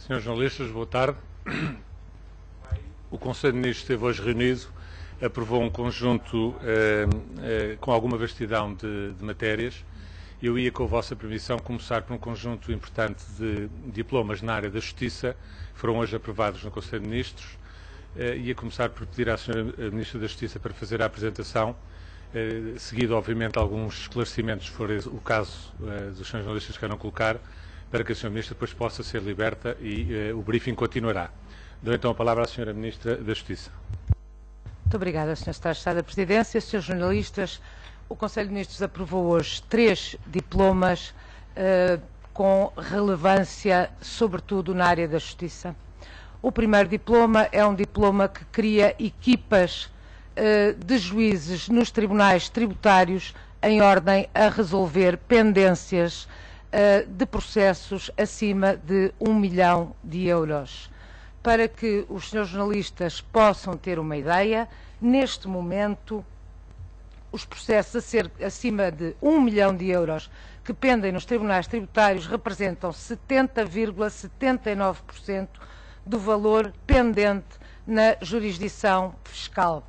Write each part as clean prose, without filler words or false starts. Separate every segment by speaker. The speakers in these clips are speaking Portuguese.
Speaker 1: Senhores jornalistas, boa tarde. O Conselho de Ministros esteve hoje reunido, aprovou um conjunto com alguma vastidão de matérias. Eu ia, com a vossa permissão, começar por um conjunto importante de diplomas na área da Justiça, que foram hoje aprovados no Conselho de Ministros. Ia começar por pedir à Sra. Ministra da Justiça para fazer a apresentação, seguido, obviamente, alguns esclarecimentos, se for o caso dos senhores jornalistas que queiram colocar, para que a Sra. Ministra depois possa ser liberta e o briefing continuará. Dou então a palavra à Sra. Ministra da Justiça.
Speaker 2: Muito obrigada, Sr. Secretário de Estado da Presidência. Srs. jornalistas, o Conselho de Ministros aprovou hoje 3 diplomas com relevância, sobretudo na área da Justiça. O primeiro diploma é um diploma que cria equipas de juízes nos tribunais tributários em ordem a resolver pendências de processos acima de 1 milhão de euros. Para que os senhores jornalistas possam ter uma ideia, neste momento, os processos acima de 1 milhão de euros que pendem nos tribunais tributários representam 70,79% do valor pendente na jurisdição fiscal.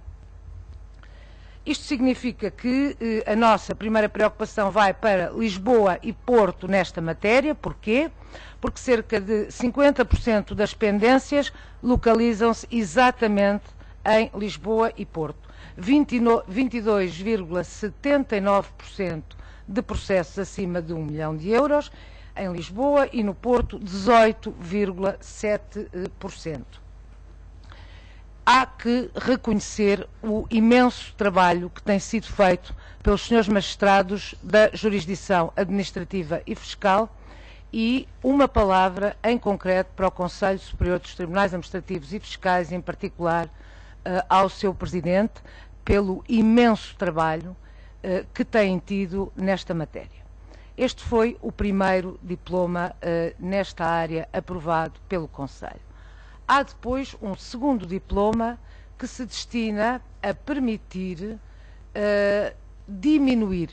Speaker 2: Isto significa que a nossa primeira preocupação vai para Lisboa e Porto nesta matéria. Porquê? Porque cerca de 50% das pendências localizam-se exatamente em Lisboa e Porto. 22,79% de processos acima de 1 milhão de euros em Lisboa e no Porto 18,7%. Há que reconhecer o imenso trabalho que tem sido feito pelos senhores magistrados da jurisdição administrativa e fiscal e uma palavra em concreto para o Conselho Superior dos Tribunais Administrativos e Fiscais, em particular ao seu Presidente, pelo imenso trabalho que têm tido nesta matéria. Este foi o primeiro diploma nesta área aprovado pelo Conselho. Há depois um segundo diploma que se destina a permitir diminuir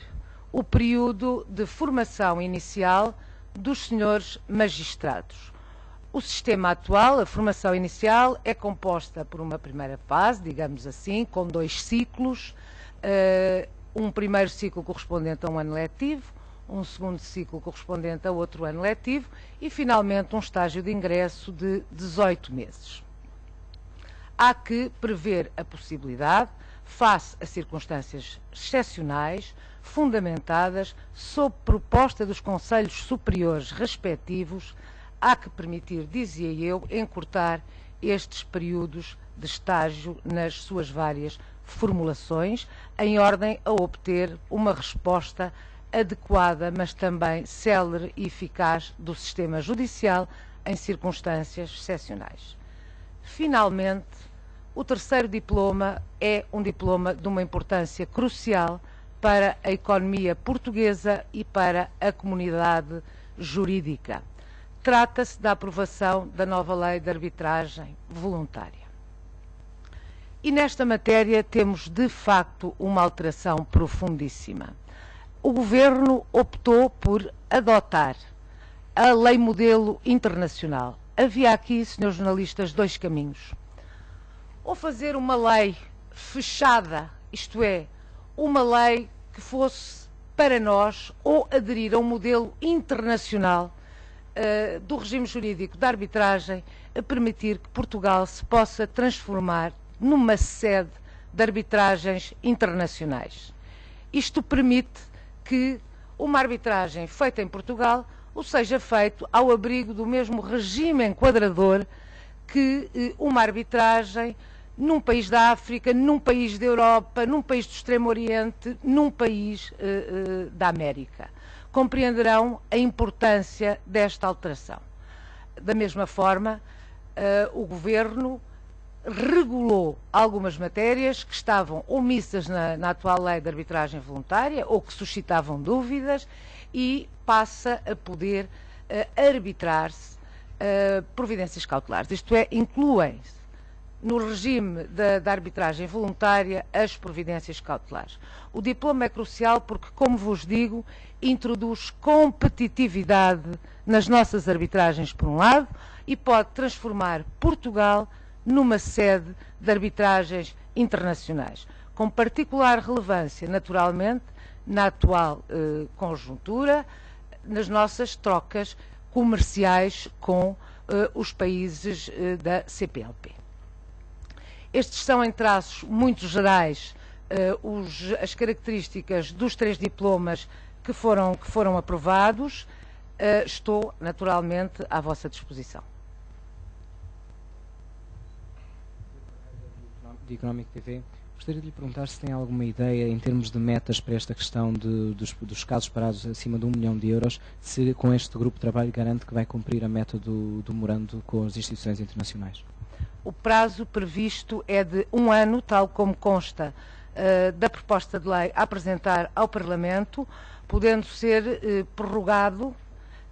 Speaker 2: o período de formação inicial dos senhores magistrados. O sistema atual, a formação inicial, é composta por uma primeira fase, digamos assim, com 2 ciclos, um primeiro ciclo correspondente a um ano letivo, um segundo ciclo correspondente a outro ano letivo e, finalmente, um estágio de ingresso de 18 meses. Há que prever a possibilidade, face a circunstâncias excepcionais, fundamentadas, sob proposta dos Conselhos Superiores respectivos, há que permitir, dizia eu, encurtar estes períodos de estágio nas suas várias formulações, em ordem a obter uma resposta adequada, mas também célere e eficaz do sistema judicial em circunstâncias excepcionais. Finalmente, o terceiro diploma é um diploma de uma importância crucial para a economia portuguesa e para a comunidade jurídica. Trata-se da aprovação da nova lei de arbitragem voluntária. E nesta matéria temos, de facto, uma alteração profundíssima. O Governo optou por adotar a lei modelo internacional. Havia aqui, senhores jornalistas, 2 caminhos. Ou fazer uma lei fechada, isto é, uma lei que fosse para nós, ou aderir a um modelo internacional do regime jurídico da arbitragem, a permitir que Portugal se possa transformar numa sede de arbitragens internacionais. Isto permite que uma arbitragem feita em Portugal o seja feito ao abrigo do mesmo regime enquadrador que uma arbitragem num país da África, num país da Europa, num país do Extremo Oriente, num país da América. Compreenderão a importância desta alteração. Da mesma forma, o Governo regulou algumas matérias que estavam omissas na atual lei de arbitragem voluntária ou que suscitavam dúvidas e passa a poder arbitrar-se providências cautelares. Isto é, incluem-se no regime da arbitragem voluntária as providências cautelares. O diploma é crucial porque, como vos digo, introduz competitividade nas nossas arbitragens, por um lado, e pode transformar Portugal numa sede de arbitragens internacionais, com particular relevância, naturalmente, na atual conjuntura, nas nossas trocas comerciais com os países da CPLP. Estes são, em traços muito gerais, as características dos 3 diplomas que foram aprovados. Estou, naturalmente, à vossa disposição.
Speaker 3: De Economic TV, gostaria de lhe perguntar se tem alguma ideia em termos de metas para esta questão dos casos parados acima de 1 milhão de euros, se com este grupo de trabalho garante que vai cumprir a meta do memorando com as instituições internacionais.
Speaker 2: O prazo previsto é de 1 ano, tal como consta da proposta de lei a apresentar ao Parlamento, podendo ser prorrogado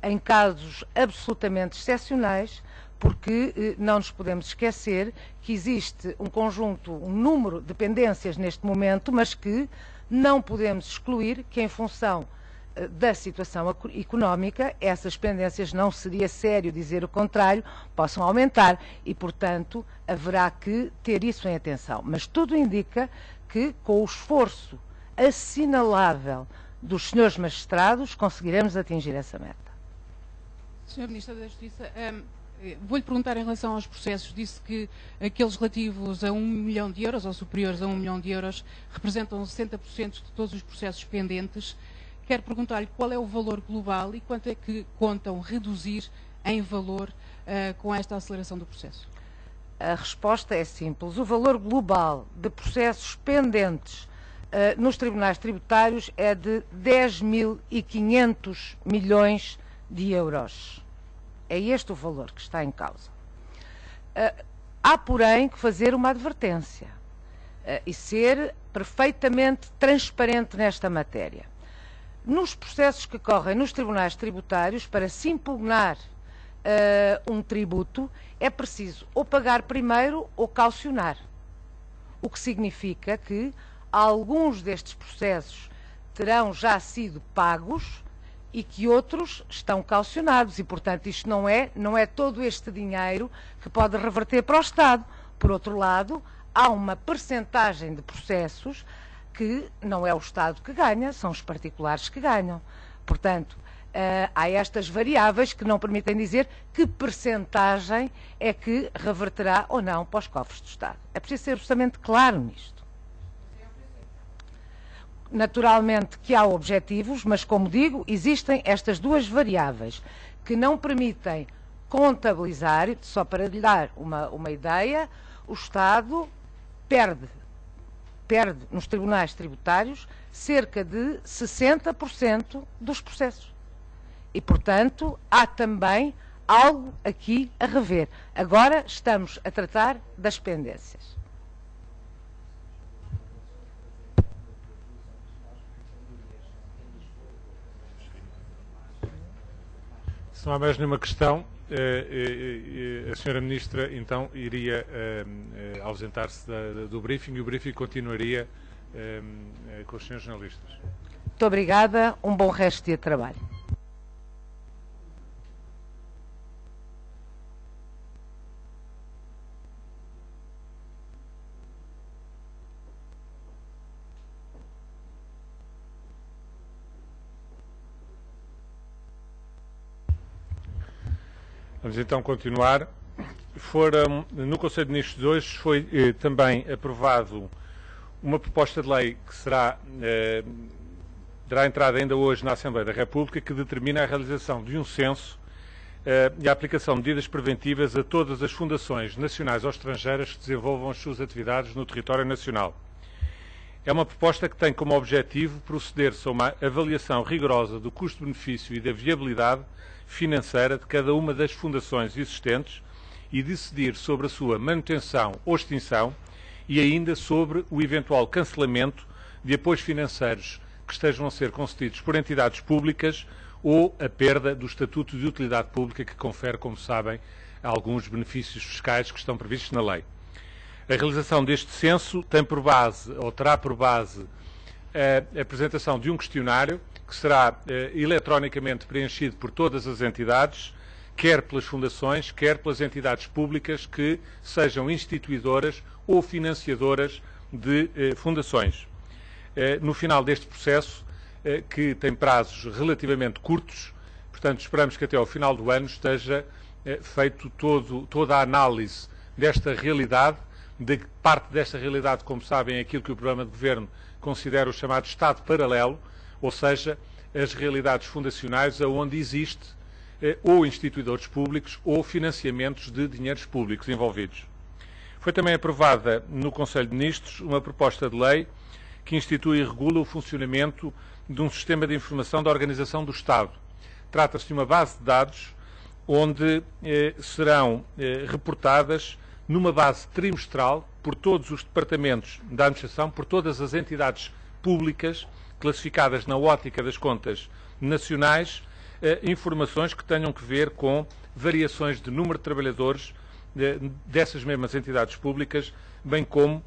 Speaker 2: em casos absolutamente excepcionais, porque não nos podemos esquecer que existe um número de pendências neste momento, mas que não podemos excluir que, em função da situação económica, essas pendências, não seria sério dizer o contrário, possam aumentar e, portanto, haverá que ter isso em atenção. Mas tudo indica que, com o esforço assinalável dos senhores magistrados, conseguiremos atingir essa meta.
Speaker 4: Sr. Ministro da Justiça, vou-lhe perguntar em relação aos processos. Disse que aqueles relativos a 1 milhão de euros ou superiores a 1 milhão de euros representam 60% de todos os processos pendentes. Quero perguntar-lhe qual é o valor global e quanto é que contam reduzir em valor com esta aceleração do processo.
Speaker 2: A resposta é simples. O valor global de processos pendentes nos tribunais tributários é de 10.500 milhões de euros. É este o valor que está em causa. Há, porém, que fazer uma advertência e ser perfeitamente transparente nesta matéria. Nos processos que correm nos tribunais tributários, para se impugnar um tributo, é preciso ou pagar primeiro ou caucionar. O que significa que alguns destes processos terão já sido pagos e que outros estão caucionados e, portanto, isto não é todo este dinheiro que pode reverter para o Estado. Por outro lado, há uma percentagem de processos que não é o Estado que ganha, são os particulares que ganham. Portanto, há estas variáveis que não permitem dizer que percentagem é que reverterá ou não para os cofres do Estado. É preciso ser absolutamente claro nisto. Naturalmente que há objetivos, mas, como digo, existem estas duas variáveis que não permitem contabilizar. Só para lhe dar uma ideia, o Estado perde nos tribunais tributários cerca de 60% dos processos. E, portanto, há também algo aqui a rever. Agora estamos a tratar das pendências.
Speaker 1: Se não há mais nenhuma questão, a Sra. Ministra então iria ausentar-se do briefing e o briefing continuaria com os senhores jornalistas.
Speaker 2: Muito obrigada, um bom resto de trabalho.
Speaker 1: Vamos então continuar. No Conselho de Ministros de hoje foi também aprovado uma proposta de lei que dará entrada ainda hoje na Assembleia da República, que determina a realização de um censo e a aplicação de medidas preventivas a todas as fundações nacionais ou estrangeiras que desenvolvam as suas atividades no território nacional. É uma proposta que tem como objetivo proceder-se a uma avaliação rigorosa do custo-benefício e da viabilidade financeira de cada uma das fundações existentes e decidir sobre a sua manutenção ou extinção e ainda sobre o eventual cancelamento de apoios financeiros que estejam a ser concedidos por entidades públicas ou a perda do Estatuto de Utilidade Pública que confere, como sabem, alguns benefícios fiscais que estão previstos na lei. A realização deste censo tem por base, ou terá por base, a apresentação de um questionário que será eletronicamente preenchido por todas as entidades, quer pelas fundações, quer pelas entidades públicas que sejam instituidoras ou financiadoras de fundações. No final deste processo, que tem prazos relativamente curtos, portanto, esperamos que até ao final do ano esteja feito toda a análise desta realidade, de parte desta realidade, como sabem, é aquilo que o programa de governo considera o chamado Estado paralelo, ou seja, as realidades fundacionais onde existe ou instituidores públicos ou financiamentos de dinheiros públicos envolvidos. Foi também aprovada no Conselho de Ministros uma proposta de lei que institui e regula o funcionamento de um sistema de informação da Organização do Estado. Trata-se de uma base de dados onde serão reportadas numa base trimestral por todos os departamentos da administração, por todas as entidades públicas classificadas na ótica das contas nacionais, informações que tenham que ver com variações de número de trabalhadores dessas mesmas entidades públicas, bem como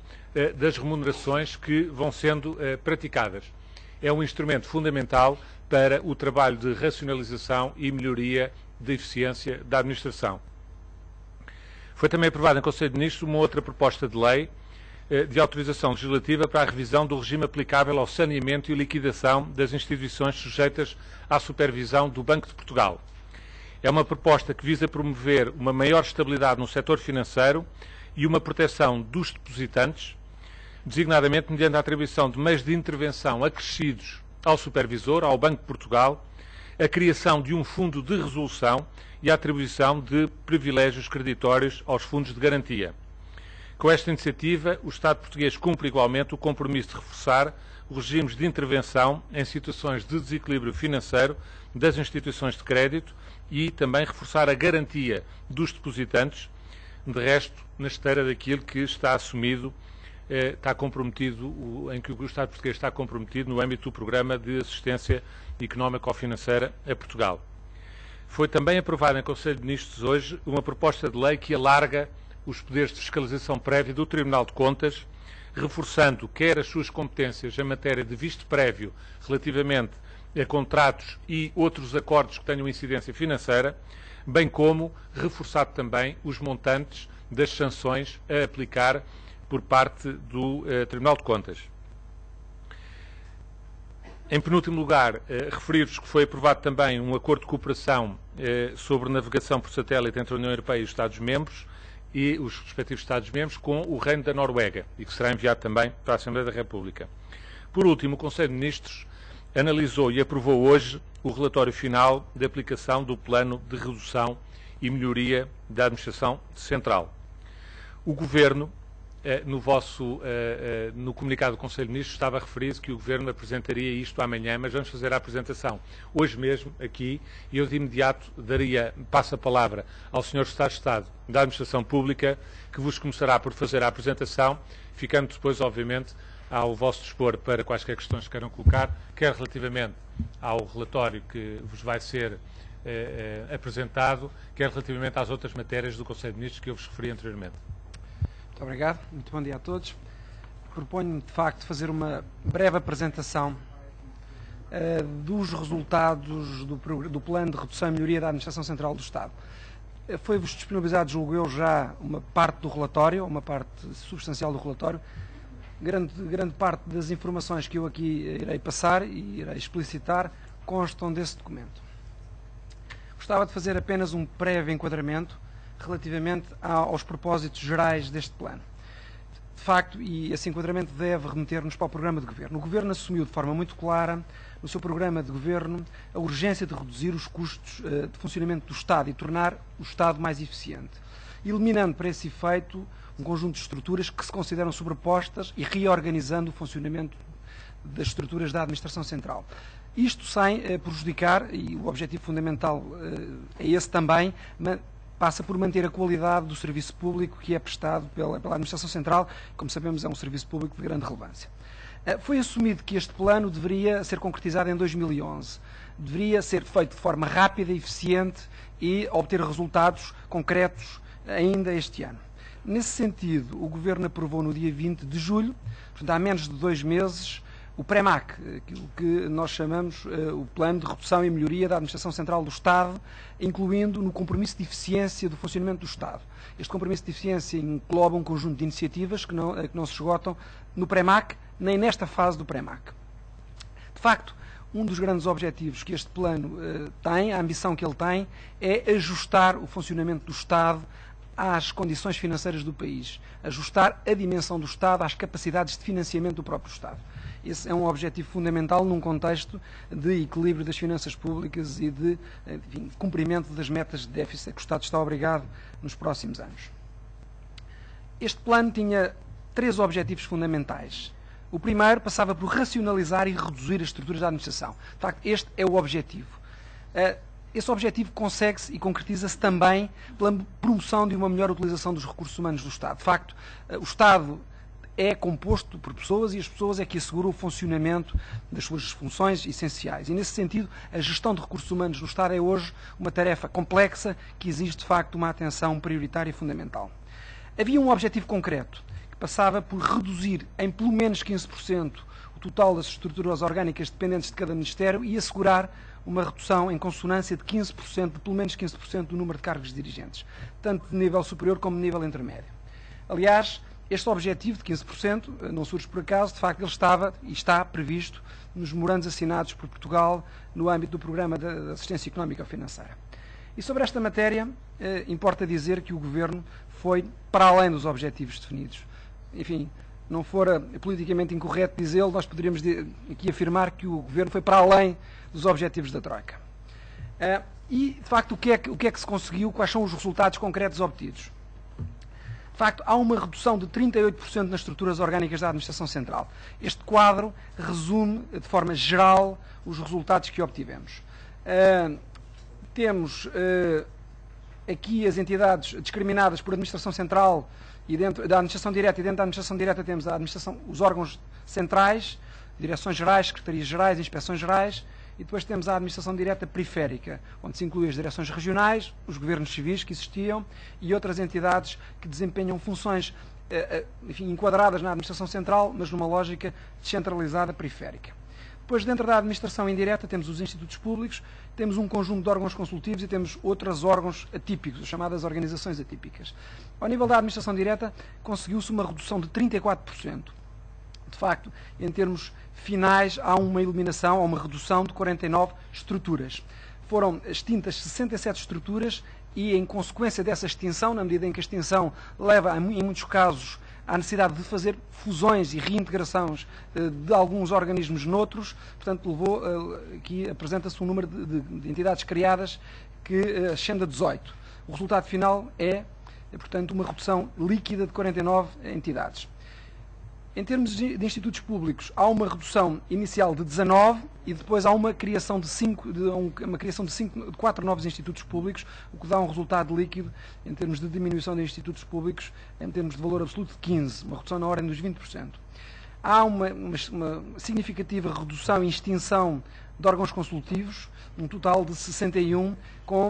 Speaker 1: das remunerações que vão sendo praticadas. É um instrumento fundamental para o trabalho de racionalização e melhoria da eficiência da administração. Foi também aprovada em Conselho de Ministros uma outra proposta de lei de autorização legislativa para a revisão do regime aplicável ao saneamento e liquidação das instituições sujeitas à supervisão do Banco de Portugal. É uma proposta que visa promover uma maior estabilidade no setor financeiro e uma proteção dos depositantes, designadamente mediante a atribuição de meios de intervenção acrescidos ao supervisor, ao Banco de Portugal, a criação de um fundo de resolução e a atribuição de privilégios creditórios aos fundos de garantia. Com esta iniciativa, o Estado português cumpre igualmente o compromisso de reforçar os regimes de intervenção em situações de desequilíbrio financeiro das instituições de crédito e também reforçar a garantia dos depositantes, de resto, na esteira daquilo que está assumido, está comprometido, em que o Estado português está comprometido no âmbito do Programa de Assistência Económico-Financeira a Portugal. Foi também aprovada em Conselho de Ministros hoje uma proposta de lei que alarga os poderes de fiscalização prévia do Tribunal de Contas, reforçando quer as suas competências em matéria de visto prévio relativamente a contratos e outros acordos que tenham incidência financeira, bem como reforçado também os montantes das sanções a aplicar por parte do Tribunal de Contas. Em penúltimo lugar, referir-vos que foi aprovado também um acordo de cooperação sobre navegação por satélite entre a União Europeia e os Estados-membros e os respectivos Estados-membros com o Reino da Noruega e que será enviado também para a Assembleia da República. Por último, o Conselho de Ministros analisou e aprovou hoje o relatório final de aplicação do Plano de Redução e Melhoria da Administração Central. O Governo, no comunicado do Conselho de Ministros, estava a referir-se que o Governo apresentaria isto amanhã, mas vamos fazer a apresentação hoje mesmo aqui e eu de imediato passo a palavra ao Sr. Secretário de Estado da Administração Pública, que vos começará por fazer a apresentação, ficando depois, obviamente, ao vosso dispor para quaisquer questões que queiram colocar, quer relativamente ao relatório que vos vai ser apresentado, quer relativamente às outras matérias do Conselho de Ministros que eu vos referi anteriormente.
Speaker 5: Muito obrigado, muito bom dia a todos. Proponho-me, de facto, fazer uma breve apresentação dos resultados do Plano de Redução e Melhoria da Administração Central do Estado. Foi-vos disponibilizado, julgo eu, já uma parte do relatório, uma parte substancial do relatório. Grande parte das informações que eu aqui irei passar e irei explicitar constam desse documento. Gostava de fazer apenas um breve enquadramento relativamente aos propósitos gerais deste plano. De facto, e esse enquadramento deve remeter-nos para o programa de governo. O Governo assumiu de forma muito clara, no seu programa de governo, a urgência de reduzir os custos de funcionamento do Estado e tornar o Estado mais eficiente, eliminando para esse efeito um conjunto de estruturas que se consideram sobrepostas e reorganizando o funcionamento das estruturas da Administração Central. Isto sem prejudicar, e o objetivo fundamental é esse também, passa por manter a qualidade do serviço público que é prestado pela Administração Central, como sabemos é um serviço público de grande relevância. Foi assumido que este plano deveria ser concretizado em 2011, deveria ser feito de forma rápida e eficiente e obter resultados concretos ainda este ano. Nesse sentido, o Governo aprovou no dia 20 de julho, portanto há menos de 2 meses, o PREMAC, aquilo que nós chamamos o Plano de Redução e Melhoria da Administração Central do Estado, incluindo no compromisso de eficiência do funcionamento do Estado. Este compromisso de eficiência engloba um conjunto de iniciativas que não se esgotam no PREMAC, nem nesta fase do PREMAC. De facto, um dos grandes objetivos que este plano tem, a ambição que ele tem, é ajustar o funcionamento do Estado às condições financeiras do país, ajustar a dimensão do Estado às capacidades de financiamento do próprio Estado. Esse é um objetivo fundamental num contexto de equilíbrio das finanças públicas e de cumprimento das metas de déficit que o Estado está obrigado nos próximos anos. Este plano tinha 3 objetivos fundamentais. O primeiro passava por racionalizar e reduzir as estruturas da administração. De facto, este é o objetivo. Esse objetivo consegue-se e concretiza-se também pela promoção de uma melhor utilização dos recursos humanos do Estado. De facto, o Estado é composto por pessoas e as pessoas é que asseguram o funcionamento das suas funções essenciais. E, nesse sentido, a gestão de recursos humanos no Estado é hoje uma tarefa complexa que exige, de facto, uma atenção prioritária e fundamental. Havia um objetivo concreto, que passava por reduzir em pelo menos 15% o total das estruturas orgânicas dependentes de cada Ministério e assegurar uma redução em consonância de 15%, de pelo menos 15% do número de cargos dirigentes, tanto de nível superior como de nível intermédio. Aliás, este objetivo de 15% não surge por acaso, de facto ele estava e está previsto nos memorandos assinados por Portugal no âmbito do Programa de Assistência Económica ou Financeira. E sobre esta matéria, importa dizer que o Governo foi para além dos objetivos definidos. Enfim, não fora politicamente incorreto dizê-lo, nós poderíamos aqui afirmar que o Governo foi para além dos objetivos da Troika. E, de facto, o que é que se conseguiu? Quais são os resultados concretos obtidos? De facto, há uma redução de 38% nas estruturas orgânicas da Administração Central. Este quadro resume, de forma geral, os resultados que obtivemos. Temos aqui as entidades discriminadas por Administração Central e dentro da Administração Direta, e dentro da Administração Direta temos os órgãos centrais, direções gerais, secretarias gerais, inspeções gerais, e depois temos a administração direta periférica, onde se inclui as direções regionais, os governos civis que existiam e outras entidades que desempenham funções enfim, enquadradas na administração central, mas numa lógica descentralizada periférica. Depois, dentro da administração indireta, temos os institutos públicos, temos um conjunto de órgãos consultivos e temos outros órgãos atípicos, as chamadas organizações atípicas. Ao nível da administração direta, conseguiu-se uma redução de 34%. De facto, em termos finais, há uma eliminação, há uma redução de 49 estruturas. Foram extintas 67 estruturas e, em consequência dessa extinção, na medida em que a extinção leva, em muitos casos, à necessidade de fazer fusões e reintegrações de alguns organismos noutros, portanto, levou, aqui apresenta-se um número de entidades criadas que ascende a 18. O resultado final é, portanto, uma redução líquida de 49 entidades. Em termos de institutos públicos, há uma redução inicial de 19 e depois há uma criação de 4 novos institutos públicos, o que dá um resultado líquido em termos de diminuição de institutos públicos, em termos de valor absoluto de 15, uma redução na ordem dos 20%. Há uma significativa redução e extinção de órgãos consultivos, um total de 61,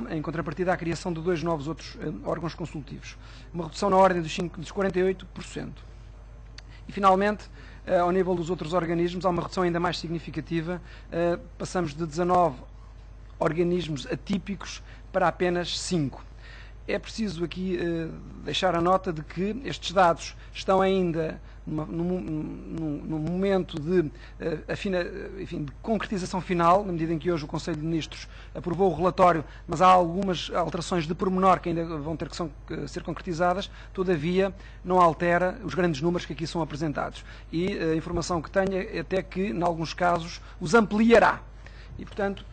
Speaker 5: em contrapartida à criação de 2 novos outros órgãos consultivos. Uma redução na ordem dos 48%. E, finalmente, ao nível dos outros organismos, há uma redução ainda mais significativa. Passamos de 19 organismos atípicos para apenas 5. É preciso aqui deixar a nota de que estes dados estão ainda num momento de concretização final, na medida em que hoje o Conselho de Ministros aprovou o relatório, mas há algumas alterações de pormenor que ainda vão ter que ser concretizadas, todavia não altera os grandes números que aqui são apresentados. E a informação que tenho é até que, em alguns casos, os ampliará. E, portanto,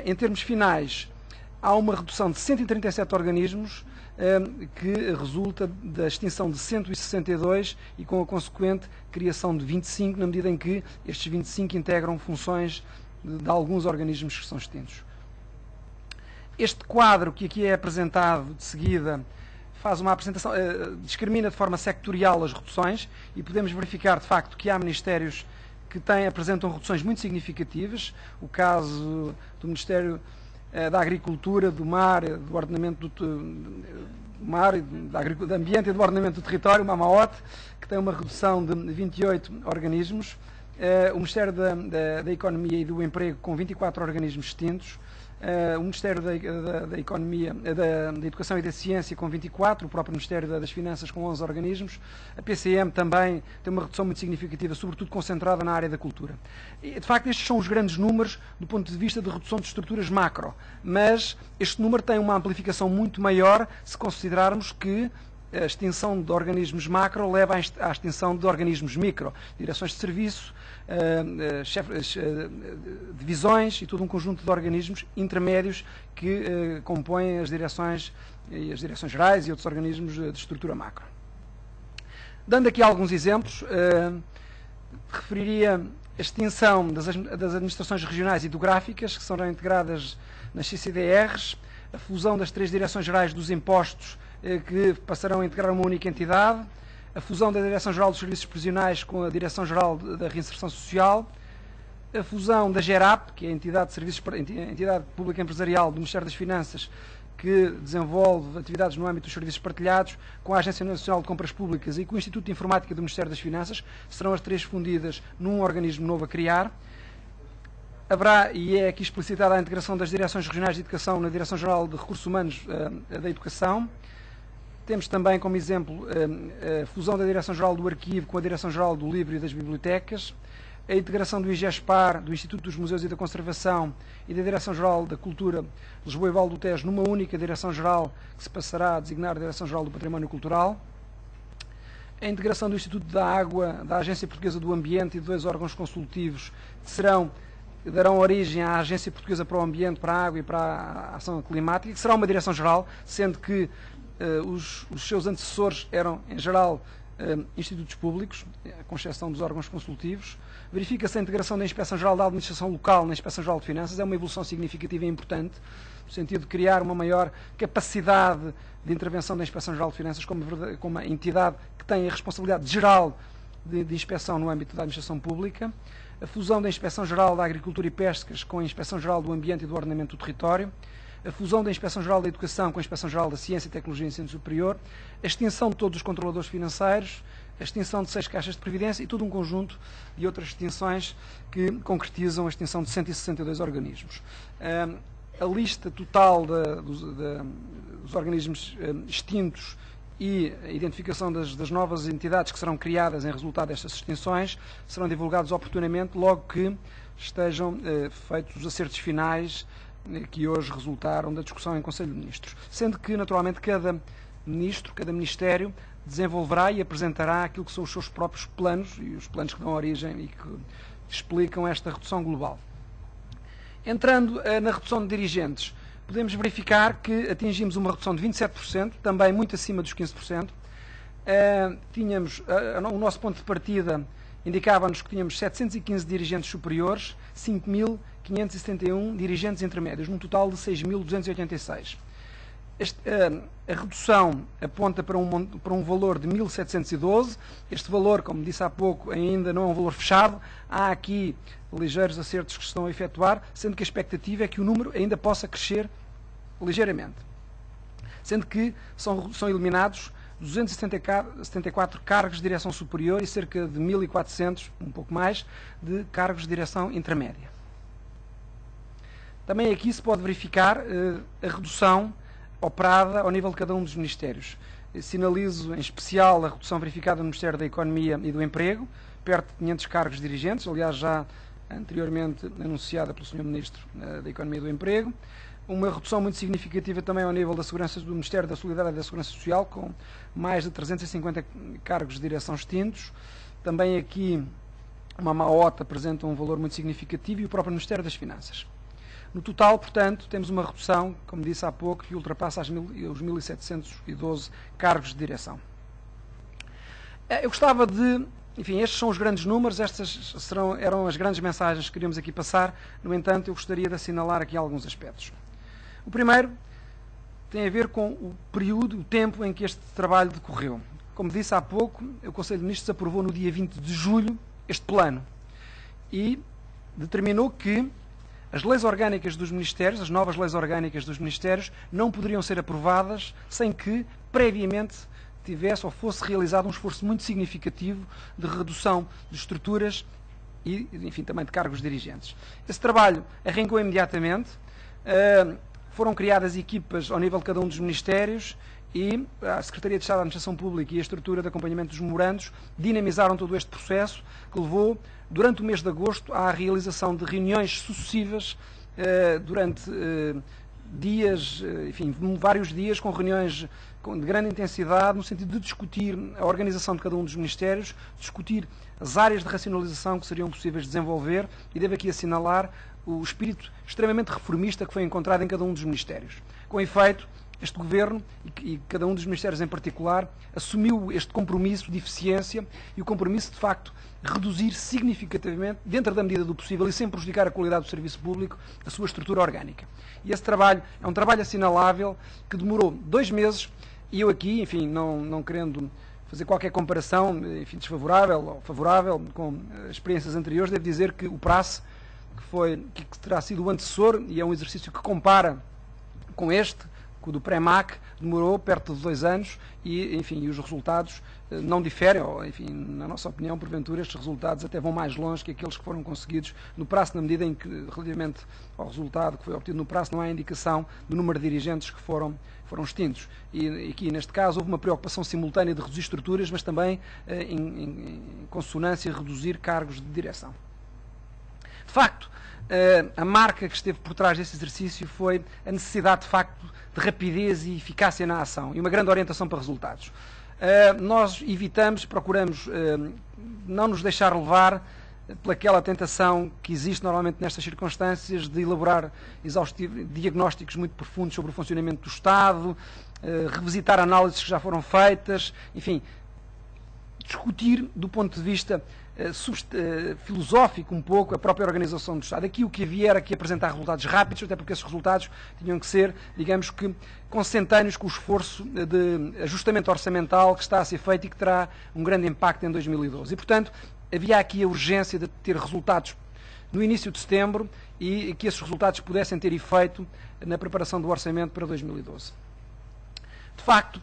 Speaker 5: em termos finais, há uma redução de 137 organismos que resulta da extinção de 162 e com a consequente criação de 25, na medida em que estes 25 integram funções de alguns organismos que são extintos. Este quadro que aqui é apresentado de seguida faz uma apresentação, discrimina de forma sectorial as reduções e podemos verificar de facto que há ministérios que apresentam reduções muito significativas. O caso do Ministério da Agricultura, do Mar, do Ordenamento do Mar, do Ambiente e do Ordenamento do Território, o MAMAOT, que tem uma redução de 28 organismos. o Ministério da Economia e do Emprego com 24 organismos extintos, o Ministério da Economia, da Educação e da Ciência com 24, o próprio Ministério das Finanças com 11 organismos, a PCM também tem uma redução muito significativa, sobretudo concentrada na área da cultura. E, de facto, estes são os grandes números do ponto de vista de redução de estruturas macro, mas este número tem uma amplificação muito maior se considerarmos que a extinção de organismos macro leva à extinção de organismos micro, direções de serviço, divisões e todo um conjunto de organismos intermédios que compõem as direções gerais e outros organismos de estrutura macro. Dando aqui alguns exemplos, referiria a extinção das administrações regionais e hidrográficas, que serão integradas nas CCDRs, a fusão das 3 direções gerais dos impostos, que passarão a integrar uma única entidade, a fusão da Direção-Geral dos Serviços Prisionais com a Direção-Geral da Reinserção Social, a fusão da GERAP, que é a entidade pública empresarial do Ministério das Finanças, que desenvolve atividades no âmbito dos serviços partilhados, com a Agência Nacional de Compras Públicas e com o Instituto de Informática do Ministério das Finanças, serão as 3 fundidas num organismo novo a criar. Haverá, e é aqui explicitada a integração das Direções Regionais de Educação na Direção-Geral de Recursos Humanos da Educação. Temos também como exemplo a fusão da Direção-Geral do Arquivo com a Direção-Geral do Livro e das Bibliotecas, a integração do IGESPAR, do Instituto dos Museus e da Conservação e da Direção-Geral da Cultura Lisboa e Val do Tejo numa única Direção-Geral que se passará a designar a Direção-Geral do Património Cultural, a integração do Instituto da Água, da Agência Portuguesa do Ambiente e de 2 órgãos consultivos que darão origem à Agência Portuguesa para o Ambiente, para a Água e para a Ação Climática, que será uma Direção-Geral, sendo que os seus antecessores eram, em geral, institutos públicos, com exceção dos órgãos consultivos. Verifica-se a integração da Inspeção-Geral da Administração Local na Inspeção-Geral de Finanças, é uma evolução significativa e importante, no sentido de criar uma maior capacidade de intervenção da Inspeção-Geral de Finanças como uma entidade que tem a responsabilidade geral de inspeção no âmbito da administração pública, a fusão da Inspeção-Geral da Agricultura e Pescas com a Inspeção-Geral do Ambiente e do Ordenamento do Território, a fusão da Inspeção-Geral da Educação com a Inspeção-Geral da Ciência, Tecnologia e Ensino Superior, a extinção de todos os controladores financeiros, a extinção de 6 caixas de previdência e todo um conjunto de outras extinções que concretizam a extinção de 162 organismos. A lista total dos organismos extintos e a identificação das novas entidades que serão criadas em resultado destas extinções serão divulgados oportunamente logo que estejam feitos os acertos finais que hoje resultaram da discussão em Conselho de Ministros. Sendo que, naturalmente, cada ministro, cada ministério, desenvolverá e apresentará aquilo que são os seus próprios planos e os planos que dão origem e que explicam esta redução global. Entrando na redução de dirigentes, podemos verificar que atingimos uma redução de 27%, também muito acima dos 15%. O nosso ponto de partida indicava-nos que tínhamos 715 dirigentes superiores, 5.571 dirigentes intermédios, num total de 6.286. A redução aponta para um valor de 1.712. Este valor, como disse há pouco, ainda não é um valor fechado. Há aqui ligeiros acertos que se estão a efetuar, sendo que a expectativa é que o número ainda possa crescer ligeiramente. Sendo que são eliminados 274 cargos de direção superior e cerca de 1.400, um pouco mais, de cargos de direção intermédia. Também aqui se pode verificar a redução operada ao nível de cada um dos ministérios. Sinalizo em especial a redução verificada no Ministério da Economia e do Emprego, perto de 500 cargos dirigentes, aliás já anteriormente anunciada pelo Sr. Ministro da Economia e do Emprego. Uma redução muito significativa também ao nível da segurança do Ministério da Solidariedade e da Segurança Social, com mais de 350 cargos de direção extintos. Também aqui uma MAOT apresenta um valor muito significativo e o próprio Ministério das Finanças. No total, portanto, temos uma redução, como disse há pouco, que ultrapassa os 1.712 cargos de direção. Eu gostava de... Enfim, estes são os grandes números, eram as grandes mensagens que queríamos aqui passar. No entanto, eu gostaria de assinalar aqui alguns aspectos. O primeiro tem a ver com o período, o tempo em que este trabalho decorreu. Como disse há pouco, o Conselho de Ministros aprovou no dia 20 de julho este plano e determinou que as leis orgânicas dos Ministérios, as novas leis orgânicas dos Ministérios, não poderiam ser aprovadas sem que, previamente, tivesse ou fosse realizado um esforço muito significativo de redução de estruturas e, enfim, também de cargos dirigentes. Esse trabalho arrancou imediatamente, foram criadas equipas ao nível de cada um dos ministérios e a Secretaria de Estado da Administração Pública e a estrutura de acompanhamento dos memorandos dinamizaram todo este processo, que levou, durante o mês de agosto, à realização de reuniões sucessivas durante dias, enfim, vários dias, com reuniões de grande intensidade, no sentido de discutir a organização de cada um dos ministérios, discutir as áreas de racionalização que seriam possíveis de desenvolver, e devo aqui assinalar o espírito extremamente reformista que foi encontrado em cada um dos ministérios. Com efeito, este Governo, e cada um dos ministérios em particular, assumiu este compromisso de eficiência e o compromisso, de facto, reduzir significativamente, dentro da medida do possível e sem prejudicar a qualidade do serviço público, a sua estrutura orgânica. E esse trabalho é um trabalho assinalável que demorou 2 meses, e eu aqui, enfim, não querendo fazer qualquer comparação, enfim, desfavorável ou favorável com experiências anteriores, devo dizer que o PRACE, que terá sido o antecessor, e é um exercício que compara com este, com o do PREMAC, demorou perto de 2 anos e, enfim, os resultados não diferem, ou, enfim, na nossa opinião, porventura, estes resultados até vão mais longe que aqueles que foram conseguidos no PRACE, na medida em que, relativamente ao resultado que foi obtido no PRACE, não há indicação do número de dirigentes que foram extintos. E aqui, neste caso, houve uma preocupação simultânea de reduzir estruturas, mas também, em consonância, reduzir cargos de direção. De facto, a marca que esteve por trás desse exercício foi a necessidade, de facto, de rapidez e eficácia na ação e uma grande orientação para resultados. Nós procuramos não nos deixar levar pelaquela tentação que existe normalmente nestas circunstâncias de elaborar diagnósticos muito profundos sobre o funcionamento do Estado, revisitar análises que já foram feitas, enfim, discutir do ponto de vista filosófico um pouco a própria organização do Estado. Aqui o que havia era que apresentar resultados rápidos, até porque esses resultados tinham que ser, digamos que, consentâneos com o esforço de ajustamento orçamental que está a ser feito e que terá um grande impacto em 2012. E, portanto, havia aqui a urgência de ter resultados no início de setembro e que esses resultados pudessem ter efeito na preparação do orçamento para 2012. De facto,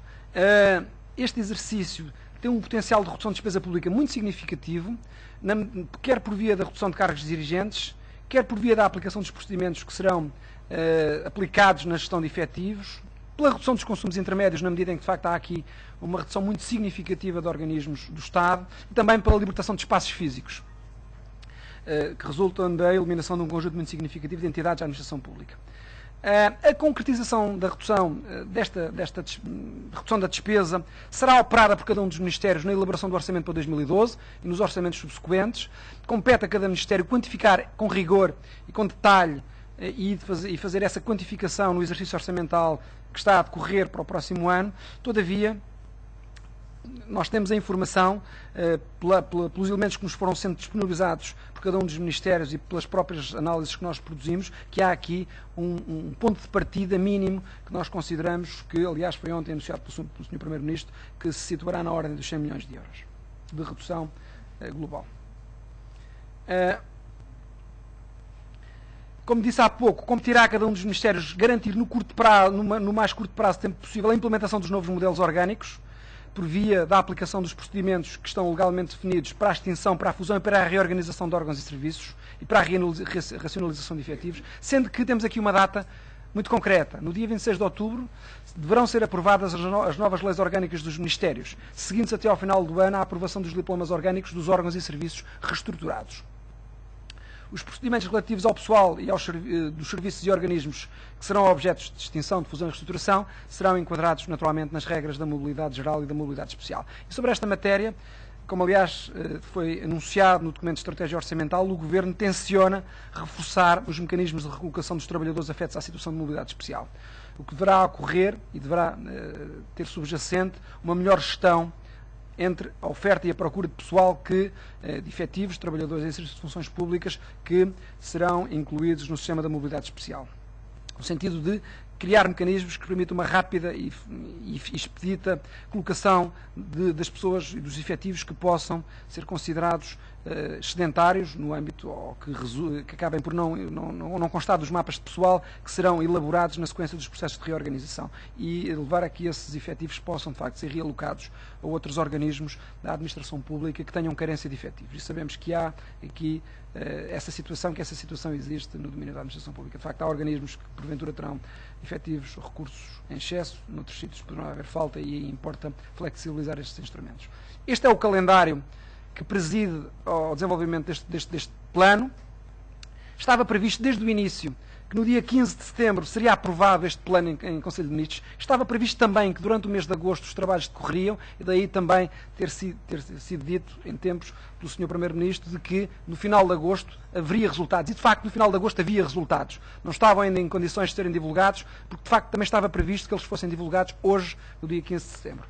Speaker 5: este exercício tem um potencial de redução de despesa pública muito significativo, quer por via da redução de cargos dirigentes, quer por via da aplicação dos procedimentos que serão aplicados na gestão de efetivos, pela redução dos consumos intermédios, na medida em que, de facto, há aqui uma redução muito significativa de organismos do Estado, e também pela libertação de espaços físicos, que resultam da eliminação de um conjunto muito significativo de entidades da administração pública. A concretização da redução, desta redução da despesa será operada por cada um dos ministérios na elaboração do orçamento para 2012 e nos orçamentos subsequentes. Compete a cada ministério quantificar com rigor e com detalhe e fazer essa quantificação no exercício orçamental que está a decorrer para o próximo ano. Todavia, nós temos a informação, pelos elementos que nos foram sendo disponibilizados por cada um dos ministérios e pelas próprias análises que nós produzimos, que há aqui um ponto de partida mínimo que nós consideramos que, aliás, foi ontem anunciado pelo Sr. Primeiro-Ministro, que se situará na ordem dos 100 milhões de euros de redução global. Como disse há pouco, competirá a cada um dos ministérios garantir no mais curto prazo de tempo possível a implementação dos novos modelos orgânicos, por via da aplicação dos procedimentos que estão legalmente definidos para a extinção, para a fusão e para a reorganização de órgãos e serviços e para a racionalização de efetivos, sendo que temos aqui uma data muito concreta. No dia 26 de outubro deverão ser aprovadas as novas leis orgânicas dos ministérios, seguindo-se até ao final do ano a aprovação dos diplomas orgânicos dos órgãos e serviços reestruturados. Os procedimentos relativos ao pessoal e dos serviços e organismos que serão objetos de extinção, de fusão e reestruturação serão enquadrados naturalmente nas regras da mobilidade geral e da mobilidade especial. E sobre esta matéria, como aliás foi anunciado no documento de estratégia orçamental, o Governo tenciona reforçar os mecanismos de recolocação dos trabalhadores afetos à situação de mobilidade especial. O que deverá ocorrer e deverá ter subjacente uma melhor gestão entre a oferta e a procura de pessoal de efetivos, trabalhadores em serviços de funções públicas que serão incluídos no sistema da mobilidade especial. No sentido de criar mecanismos que permitam uma rápida e expedita colocação das pessoas e dos efetivos que possam ser considerados excedentários no âmbito, ou que acabem por não constar dos mapas de pessoal que serão elaborados na sequência dos processos de reorganização e levar a que esses efetivos possam, de facto, ser realocados a outros organismos da administração pública que tenham carência de efetivos. E sabemos que há aqui essa situação existe no domínio da administração pública. De facto, há organismos que, porventura, terão efetivos, recursos em excesso, noutros sítios poderá haver falta e aí importa flexibilizar estes instrumentos. Este é o calendário que preside ao desenvolvimento deste plano. Estava previsto desde o início que no dia 15 de setembro seria aprovado este plano em Conselho de Ministros. Estava previsto também que durante o mês de agosto os trabalhos decorreriam e daí também ter sido dito em tempos pelo Sr. Primeiro-Ministro de que no final de agosto haveria resultados. E de facto no final de agosto havia resultados. Não estavam ainda em condições de serem divulgados porque de facto também estava previsto que eles fossem divulgados hoje, no dia 15 de setembro.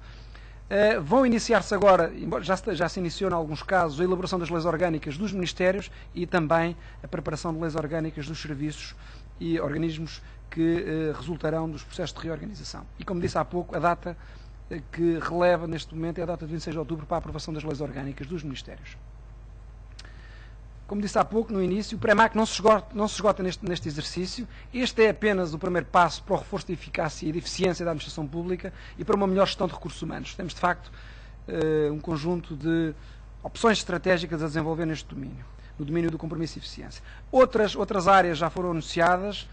Speaker 5: Vão iniciar-se agora, embora já se iniciou em alguns casos, a elaboração das leis orgânicas dos Ministérios e também a preparação de leis orgânicas dos serviços e organismos que resultarão dos processos de reorganização. E como disse há pouco, a data que releva neste momento é a data de 26 de outubro para a aprovação das leis orgânicas dos Ministérios. Como disse há pouco, no início, o PREMAC não se esgota neste exercício. Este é apenas o primeiro passo para o reforço de eficácia e de eficiência da administração pública e para uma melhor gestão de recursos humanos. Temos, de facto, um conjunto de opções estratégicas a desenvolver neste domínio, no domínio do compromisso e eficiência. Outras áreas já foram anunciadas,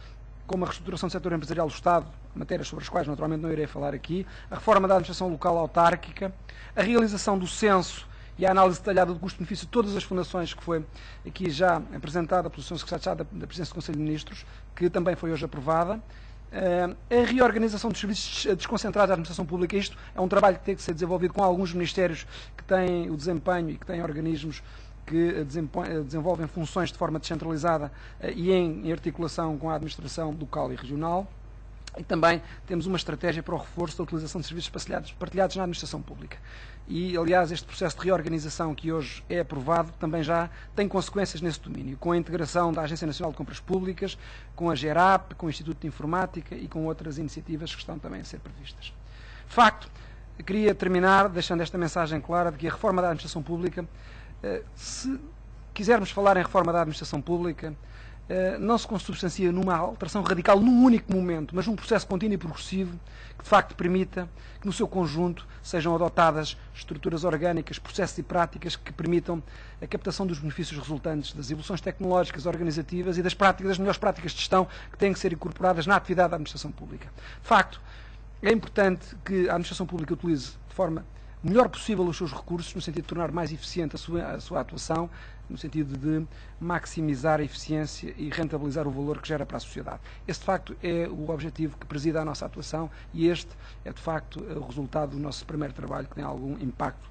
Speaker 5: como a reestruturação do setor empresarial do Estado, matérias sobre as quais naturalmente não irei falar aqui, a reforma da administração local autárquica, a realização do censo e a análise detalhada do custo-benefício de todas as fundações que foi aqui já apresentada pelo Sr. Secretário da Presidência do Conselho de Ministros, que também foi hoje aprovada. A reorganização dos serviços desconcentrados da administração pública, isto é um trabalho que tem que ser desenvolvido com alguns ministérios que têm o desempenho e que têm organismos que desenvolvem funções de forma descentralizada e em articulação com a administração local e regional. E também temos uma estratégia para o reforço da utilização de serviços partilhados na administração pública. E, aliás, este processo de reorganização que hoje é aprovado também já tem consequências nesse domínio, com a integração da Agência Nacional de Compras Públicas, com a GERAP, com o Instituto de Informática e com outras iniciativas que estão também a ser previstas. De facto, queria terminar deixando esta mensagem clara de que a reforma da administração pública, se quisermos falar em reforma da administração pública, não se consubstancia numa alteração radical num único momento, mas num processo contínuo e progressivo que, de facto, permita que, no seu conjunto, sejam adotadas estruturas orgânicas, processos e práticas que permitam a captação dos benefícios resultantes das evoluções tecnológicas, organizativas e das melhores práticas de gestão que têm que ser incorporadas na atividade da administração pública. De facto, é importante que a administração pública utilize de forma melhor possível os seus recursos, no sentido de tornar mais eficiente a sua atuação, no sentido de maximizar a eficiência e rentabilizar o valor que gera para a sociedade. Este, de facto, é o objetivo que preside a nossa atuação e este é, de facto, o resultado do nosso primeiro trabalho, que tem algum impacto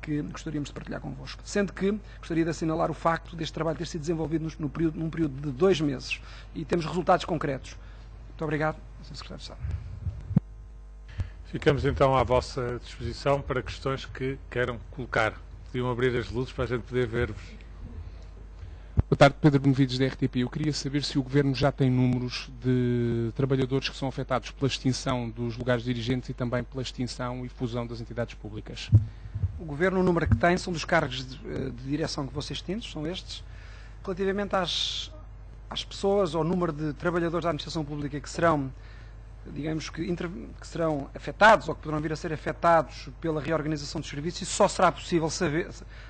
Speaker 5: que gostaríamos de partilhar convosco. Sendo que gostaria de assinalar o facto deste trabalho ter sido desenvolvido num período de 2 meses e temos resultados concretos. Muito obrigado, Sr. Secretário de Estado.
Speaker 1: Ficamos então à vossa disposição para questões que queiram colocar. Podiam abrir as luzes para a gente poder ver-vos.
Speaker 6: Boa tarde, Pedro Benevides, da RTP. Eu queria saber se o Governo já tem números de trabalhadores que são afetados pela extinção dos lugares dirigentes e também pela extinção e fusão das entidades públicas.
Speaker 5: O Governo, o número que tem são dos cargos de direção que vão ser extintos, são estes. Relativamente às pessoas, ao número de trabalhadores da administração pública que serão, digamos que serão afetados ou que poderão vir a ser afetados pela reorganização dos serviços, isso só será possível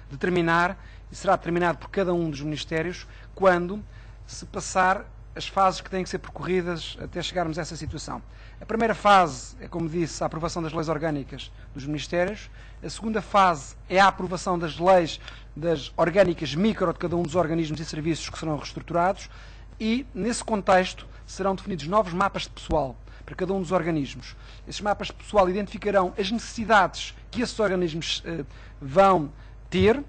Speaker 5: determinar e será determinado por cada um dos ministérios quando se passar as fases que têm que ser percorridas até chegarmos a essa situação. A primeira fase é, como disse, a aprovação das leis orgânicas dos ministérios. A segunda fase é a aprovação das leis das orgânicas micro de cada um dos organismos e serviços que serão reestruturados e, nesse contexto, serão definidos novos mapas de pessoal para cada um dos organismos. Esses mapas de pessoal identificarão as necessidades que esses organismos vão ter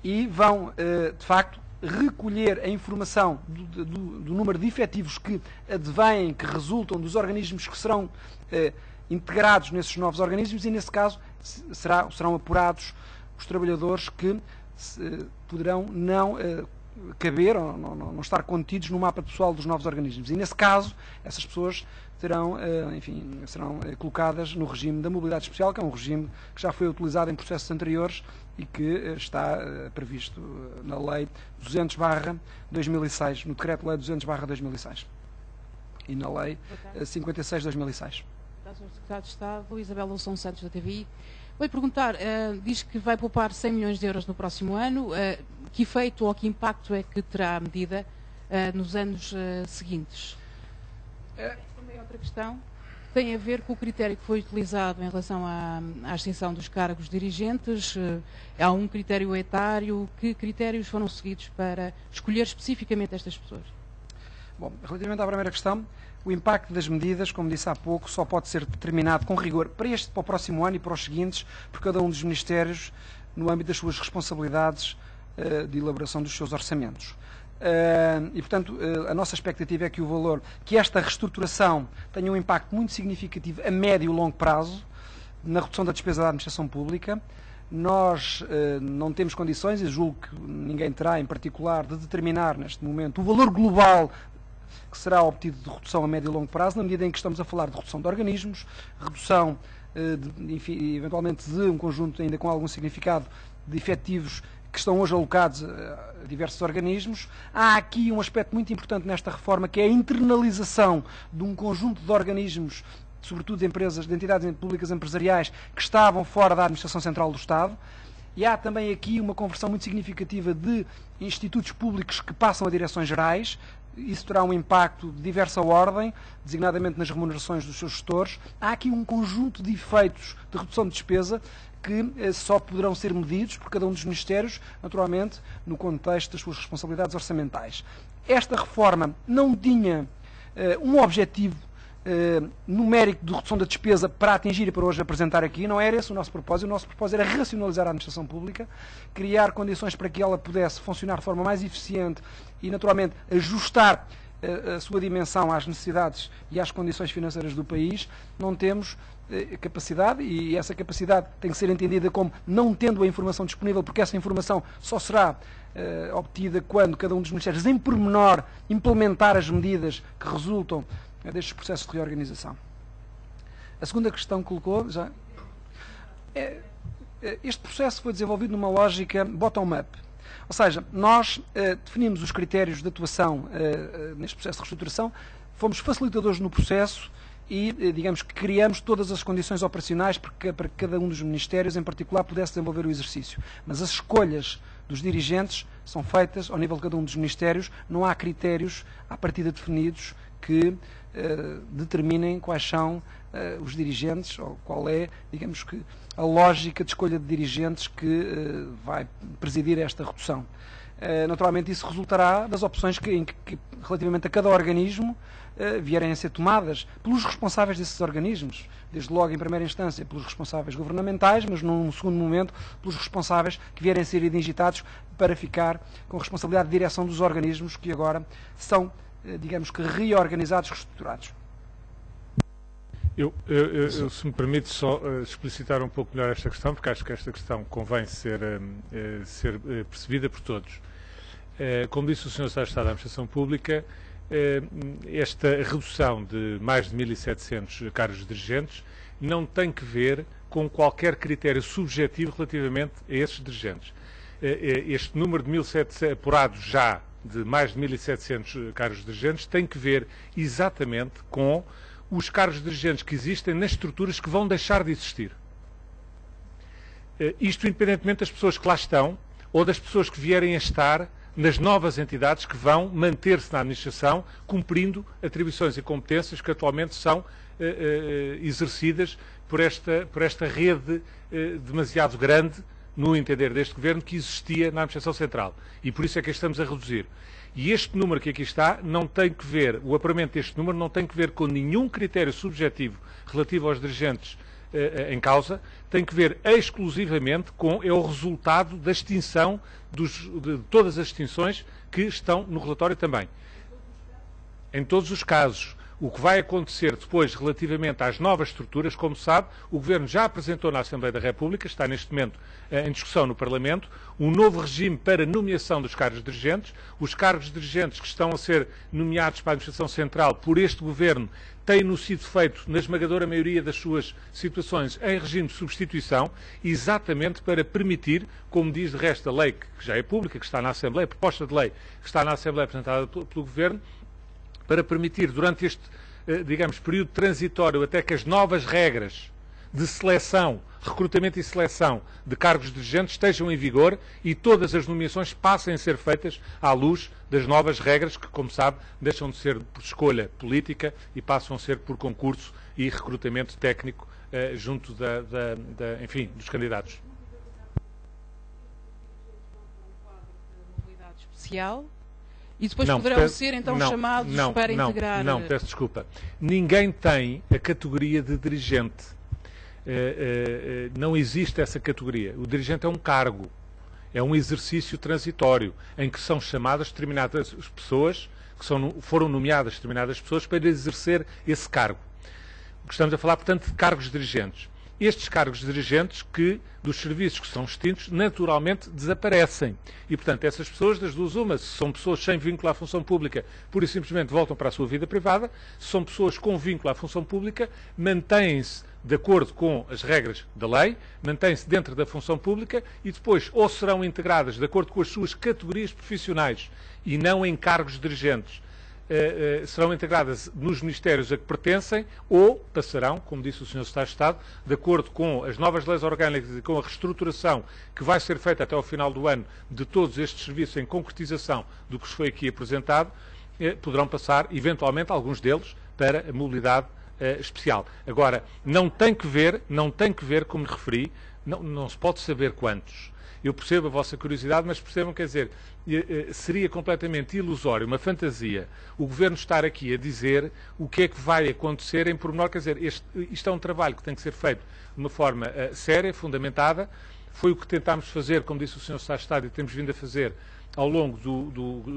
Speaker 5: e vão, de facto, recolher a informação do número de efetivos que advêm, que resultam dos organismos que serão integrados nesses novos organismos e, nesse caso, serão apurados os trabalhadores que poderão não caber ou não estar contidos no mapa pessoal dos novos organismos. E, nesse caso, essas pessoas serão colocadas no regime da mobilidade especial, que é um regime que já foi utilizado em processos anteriores e que está previsto na Lei 200/2006, no Decreto-Lei 200/2006 e na Lei 56/2006.
Speaker 4: Sr. Secretário de Estado, Luís Abel Loução Santos, da TVI. Vou-lhe perguntar, diz que vai poupar 100 milhões de euros no próximo ano. Que efeito ou que impacto é que terá a medida nos anos seguintes? Também outra questão tem a ver com o critério que foi utilizado em relação à extinção dos cargos dirigentes. Há um critério etário. Que critérios foram seguidos para escolher especificamente estas pessoas?
Speaker 5: Bom, relativamente à primeira questão, o impacto das medidas, como disse há pouco, só pode ser determinado com rigor para o próximo ano e para os seguintes, por cada um dos ministérios, no âmbito das suas responsabilidades de elaboração dos seus orçamentos. E, portanto, a nossa expectativa é que o valor, que esta reestruturação tenha um impacto muito significativo a médio e longo prazo na redução da despesa da administração pública. Nós não temos condições, e julgo que ninguém terá em particular, de determinar neste momento o valor global que será obtido de redução a médio e longo prazo, na medida em que estamos a falar de redução de organismos, redução, eventualmente, de um conjunto ainda com algum significado de efetivos que estão hoje alocados a diversos organismos. Há aqui um aspecto muito importante nesta reforma, que é a internalização de um conjunto de organismos, sobretudo de empresas, de entidades públicas empresariais, que estavam fora da Administração Central do Estado. E há também aqui uma conversão muito significativa de institutos públicos que passam a direções gerais. Isso terá um impacto de diversa ordem, designadamente nas remunerações dos seus gestores. Há aqui um conjunto de efeitos de redução de despesa que só poderão ser medidos por cada um dos ministérios, naturalmente, no contexto das suas responsabilidades orçamentais. Esta reforma não tinha um objetivo numérico de redução da despesa para atingir e para hoje apresentar aqui. Não era esse o nosso propósito. O nosso propósito era racionalizar a administração pública, criar condições para que ela pudesse funcionar de forma mais eficiente e, naturalmente, ajustar a sua dimensão às necessidades e às condições financeiras do país. Não temos capacidade, e essa capacidade tem que ser entendida como não tendo a informação disponível, porque essa informação só será obtida quando cada um dos ministérios, em pormenor, implementar as medidas que resultam destes processos de reorganização. A segunda questão que colocou, este processo foi desenvolvido numa lógica bottom-up. Ou seja, nós definimos os critérios de atuação neste processo de reestruturação, fomos facilitadores no processo e, digamos que criamos todas as condições operacionais para que cada um dos ministérios, em particular, pudesse desenvolver o exercício. Mas as escolhas dos dirigentes são feitas ao nível de cada um dos ministérios, não há critérios à partida definidos que determinem quais são os dirigentes, ou qual é, digamos que, a lógica de escolha de dirigentes que vai presidir esta redução. Naturalmente, isso resultará das opções que, relativamente a cada organismo, vierem a ser tomadas pelos responsáveis desses organismos, desde logo, em primeira instância, pelos responsáveis governamentais, mas num segundo momento, pelos responsáveis que vierem a ser indigitados para ficar com a responsabilidade de direção dos organismos que agora são, digamos que, reorganizados, reestruturados.
Speaker 1: Eu, se me permite, só explicitar um pouco melhor esta questão, porque acho que esta questão convém ser percebida por todos. Como disse o Sr. Secretário de Estado da Administração Pública, esta redução de mais de 1.700 cargos dirigentes não tem que ver com qualquer critério subjetivo relativamente a esses dirigentes. Este número de 1.700 apurados já de mais de 1.700 cargos dirigentes tem que ver exatamente com os cargos dirigentes que existem nas estruturas que vão deixar de existir. Isto independentemente das pessoas que lá estão ou das pessoas que vierem a estar nas novas entidades que vão manter-se na administração, cumprindo atribuições e competências que atualmente são exercidas por esta rede demasiado grande, no entender deste Governo, que existia na Administração Central. E por isso é que a estamos a reduzir. E este número que aqui está não tem que ver, o apuramento deste número não tem que ver com nenhum critério subjetivo relativo aos dirigentes em causa, tem que ver exclusivamente com o resultado da extinção de todas as extinções que estão no relatório também. Em todos os casos, O que vai acontecer depois relativamente às novas estruturas, como sabe, o Governo já apresentou na Assembleia da República, está neste momento em discussão no Parlamento, um novo regime para nomeação dos cargos dirigentes. Os cargos dirigentes que estão a ser nomeados para a Administração Central por este Governo têm-no sido feito, na esmagadora maioria das suas situações, em regime de substituição, exatamente para permitir, como diz de resto a lei que já é pública, que está na Assembleia, a proposta de lei que está na Assembleia apresentada pelo Governo, para permitir, durante este, digamos, período transitório, até que as novas regras de seleção, recrutamento e seleção de cargos dirigentes estejam em vigor e todas as nomeações passem a ser feitas à luz das novas regras que, como sabe, deixam de ser por escolha política e passam a ser por concurso e recrutamento técnico junto enfim, dos candidatos.
Speaker 4: Especial? E depois poderão ser então chamados para integrar...
Speaker 1: Não, peço desculpa. Ninguém tem a categoria de dirigente. Não existe essa categoria. O dirigente é um cargo. É um exercício transitório em que são chamadas determinadas pessoas, foram nomeadas determinadas pessoas para exercer esse cargo. Estamos a falar, portanto, de cargos dirigentes. Estes cargos dirigentes dos serviços que são extintos, naturalmente desaparecem. E, portanto, essas pessoas, das duas uma, se são pessoas sem vínculo à função pública, pura e simplesmente voltam para a sua vida privada. Se são pessoas com vínculo à função pública, mantêm-se de acordo com as regras da lei, mantêm-se dentro da função pública e depois ou serão integradas de acordo com as suas categorias profissionais e não em cargos dirigentes. Serão integradas nos ministérios a que pertencem ou passarão, como disse o Sr. Secretário de Estado, de acordo com as novas leis orgânicas e com a reestruturação que vai ser feita até ao final do ano de todos estes serviços em concretização do que foi aqui apresentado, poderão passar, eventualmente, alguns deles para a mobilidade especial. Agora, não tem que ver, como me referi, não se pode saber quantos. Eu percebo a vossa curiosidade, mas percebam, quer dizer, seria completamente ilusório, uma fantasia, o Governo estar aqui a dizer o que é que vai acontecer em pormenor. Quer dizer, isto é um trabalho que tem que ser feito de uma forma séria, fundamentada. Foi o que tentámos fazer, como disse o Sr. Secretário de Estado, e temos vindo a fazer ao longo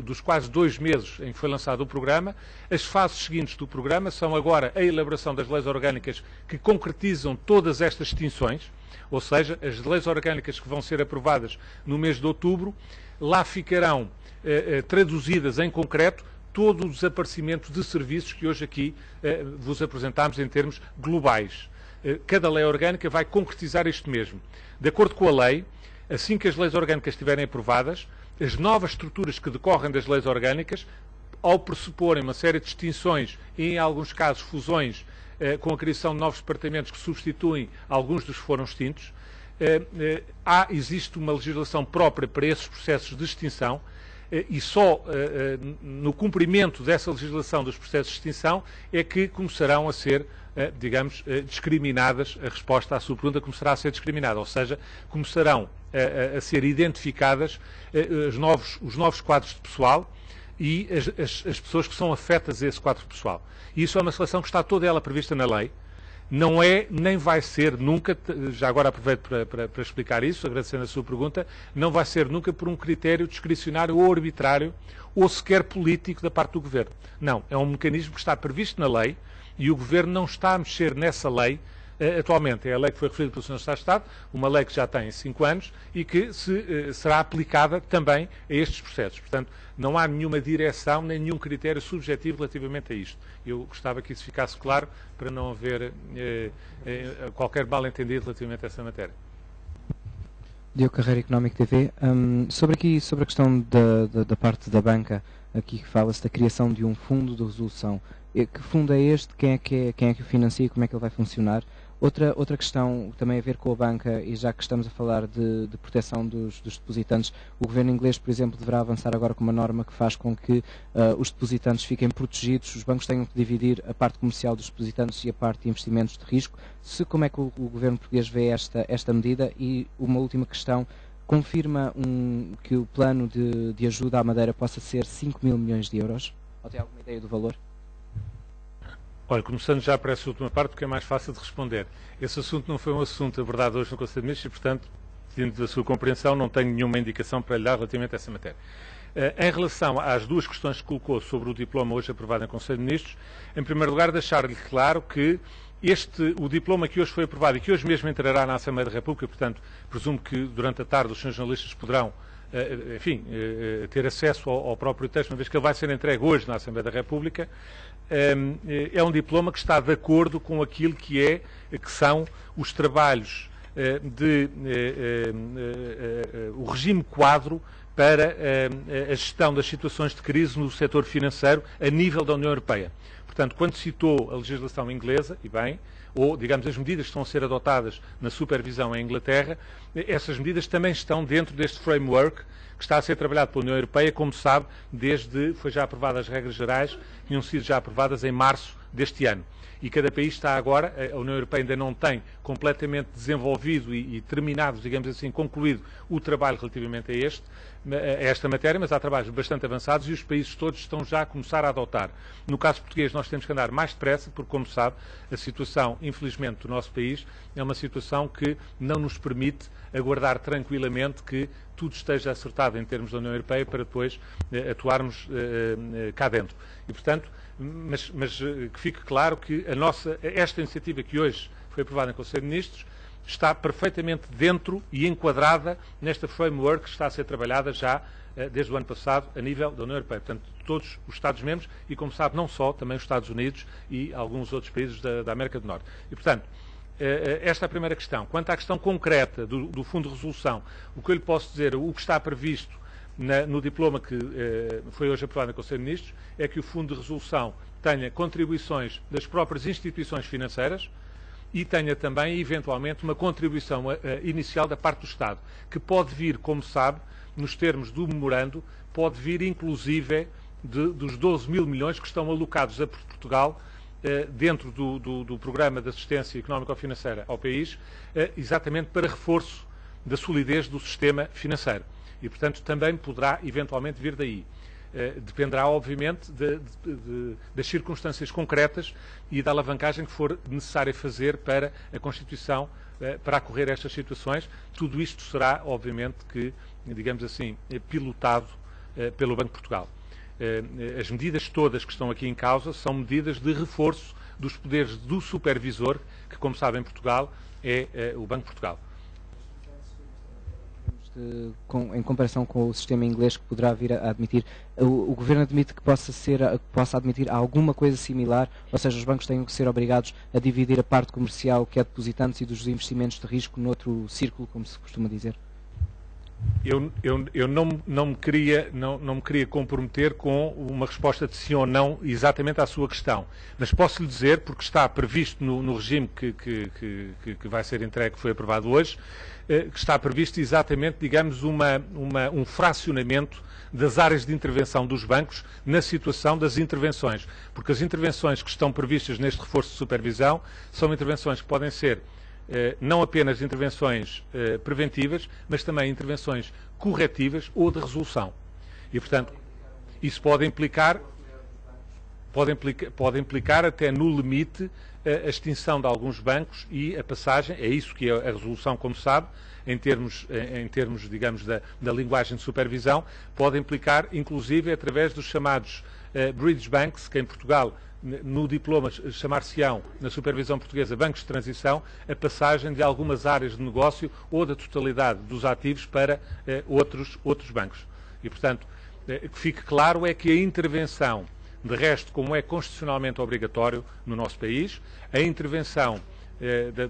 Speaker 1: dos quase 2 meses em que foi lançado o programa. As fases seguintes do programa são agora a elaboração das leis orgânicas que concretizam todas estas extinções, ou seja, as leis orgânicas que vão ser aprovadas no mês de outubro. Lá ficarão traduzidas em concreto todo o desaparecimento de serviços que hoje aqui vos apresentámos em termos globais. Cada lei orgânica vai concretizar isto mesmo. De acordo com a lei, assim que as leis orgânicas estiverem aprovadas, as novas estruturas que decorrem das leis orgânicas, ao pressuporem uma série de extinções e, em alguns casos, fusões com a criação de novos departamentos que substituem alguns dos que foram extintos, existe uma legislação própria para esses processos de extinção e só no cumprimento dessa legislação dos processos de extinção é que começarão a ser, digamos, discriminadas, a resposta à sua pergunta começará a ser discriminada, ou seja, começarão a ser identificadas os novos quadros de pessoal e as pessoas que são afetas a esse quadro pessoal. E isso é uma seleção que está toda ela prevista na lei. Não é, nem vai ser nunca, já agora aproveito para explicar isso, agradecendo a sua pergunta, não vai ser nunca por um critério discricionário ou arbitrário ou sequer político da parte do Governo. Não, é um mecanismo que está previsto na lei e o Governo não está a mexer nessa lei atualmente. É a lei que foi referida pelo Sr. Secretário de Estado, uma lei que já tem 5 anos e que será aplicada também a estes processos. Portanto, não há nenhuma direção nem nenhum critério subjetivo relativamente a isto. Eu gostava que isso ficasse claro para não haver qualquer mal-entendido relativamente a essa matéria.
Speaker 3: Diogo Carreira, Económico TV. Sobre a questão da parte da banca, aqui que fala-se da criação de um fundo de resolução. Que fundo é este? Quem é que o financia e como é que ele vai funcionar? Outra questão também a ver com a banca, e já que estamos a falar de proteção dos depositantes, o governo inglês, por exemplo, deverá avançar agora com uma norma que faz com que os depositantes fiquem protegidos, os bancos tenham que dividir a parte comercial dos depositantes e a parte de investimentos de risco. Como é que o governo português vê esta medida? E uma última questão, confirma que o plano de ajuda à Madeira possa ser 5 mil milhões de euros? Ou tem alguma ideia do valor?
Speaker 1: Olha, começando já para essa última parte, porque é mais fácil de responder. Esse assunto não foi um assunto abordado hoje no Conselho de Ministros e, portanto, dentro da sua compreensão, não tenho nenhuma indicação para lhe dar relativamente a essa matéria. Em relação às duas questões que colocou sobre o diploma hoje aprovado em Conselho de Ministros, em primeiro lugar, deixar-lhe claro que o diploma que hoje foi aprovado e que hoje mesmo entrará na Assembleia da República, portanto, presumo que durante a tarde os senhores jornalistas poderão, ter acesso ao próprio texto, uma vez que ele vai ser entregue hoje na Assembleia da República, é um diploma que está de acordo com aquilo que são os trabalhos o regime quadro para a gestão das situações de crise no setor financeiro a nível da União Europeia. Portanto, quando citou a legislação inglesa, e bem, ou, digamos, as medidas que estão a ser adotadas na supervisão em Inglaterra, essas medidas também estão dentro deste framework que está a ser trabalhado pela União Europeia, como sabe, foi já aprovadas as regras gerais, tinham sido já aprovadas em março deste ano. E cada país está agora, a União Europeia ainda não tem completamente desenvolvido e terminado, digamos assim, concluído o trabalho relativamente a esta matéria, mas há trabalhos bastante avançados e os países todos estão já a começar a adotar. No caso português, nós temos que andar mais depressa, porque, como sabe, a situação, infelizmente, do nosso país é uma situação que não nos permite aguardar tranquilamente que tudo esteja acertado em termos da União Europeia para depois atuarmos cá dentro. E, portanto, mas que fique claro que esta iniciativa que hoje foi aprovada em Conselho de Ministros está perfeitamente dentro e enquadrada nesta framework que está a ser trabalhada já desde o ano passado a nível da União Europeia. Portanto, todos os Estados-membros e, como sabe, não só, também os Estados Unidos e alguns outros países da América do Norte. E, portanto, esta é a primeira questão. Quanto à questão concreta do Fundo de Resolução, o que eu lhe posso dizer, o que está previsto no diploma que foi hoje aprovado no Conselho de Ministros, é que o Fundo de Resolução tenha contribuições das próprias instituições financeiras e tenha também, eventualmente, uma contribuição inicial da parte do Estado, que pode vir, como sabe, nos termos do memorando, pode vir inclusive dos 12 mil milhões que estão alocados a Portugal dentro do Programa de Assistência Económico-Financeira ao país, exatamente para reforço da solidez do sistema financeiro. E, portanto, também poderá eventualmente vir daí. Dependerá, obviamente, das circunstâncias concretas e da alavancagem que for necessária fazer para a Constituição, para acorrer estas situações. Tudo isto será, obviamente, digamos assim, pilotado pelo Banco de Portugal. As medidas todas que estão aqui em causa são medidas de reforço dos poderes do supervisor, que, como sabem, em Portugal é o Banco de Portugal.
Speaker 3: Em comparação com o sistema inglês que poderá vir a admitir, o Governo admite que possa admitir alguma coisa similar, ou seja, os bancos tenham que ser obrigados a dividir a parte comercial que é depositantes e dos investimentos de risco noutro círculo, como se costuma dizer?
Speaker 1: Eu não me queria comprometer com uma resposta de sim ou não exatamente à sua questão, mas posso lhe dizer, porque está previsto no regime que vai ser entregue, que foi aprovado hoje, que está previsto exatamente, digamos, um fracionamento das áreas de intervenção dos bancos na situação das intervenções, porque as intervenções que estão previstas neste reforço de supervisão são intervenções que podem ser não apenas intervenções preventivas, mas também intervenções corretivas ou de resolução. E, portanto, isso pode implicar até no limite a extinção de alguns bancos e a passagem, é isso que é a resolução, como sabe, em termos digamos, da linguagem de supervisão, pode implicar, inclusive, através dos chamados bridge banks, que em Portugal, no diploma, chamar-se-ão, na supervisão portuguesa, bancos de transição, a passagem de algumas áreas de negócio ou da totalidade dos ativos para outros bancos. E, portanto, que fique claro é que a intervenção, de resto, como é constitucionalmente obrigatório no nosso país, a intervenção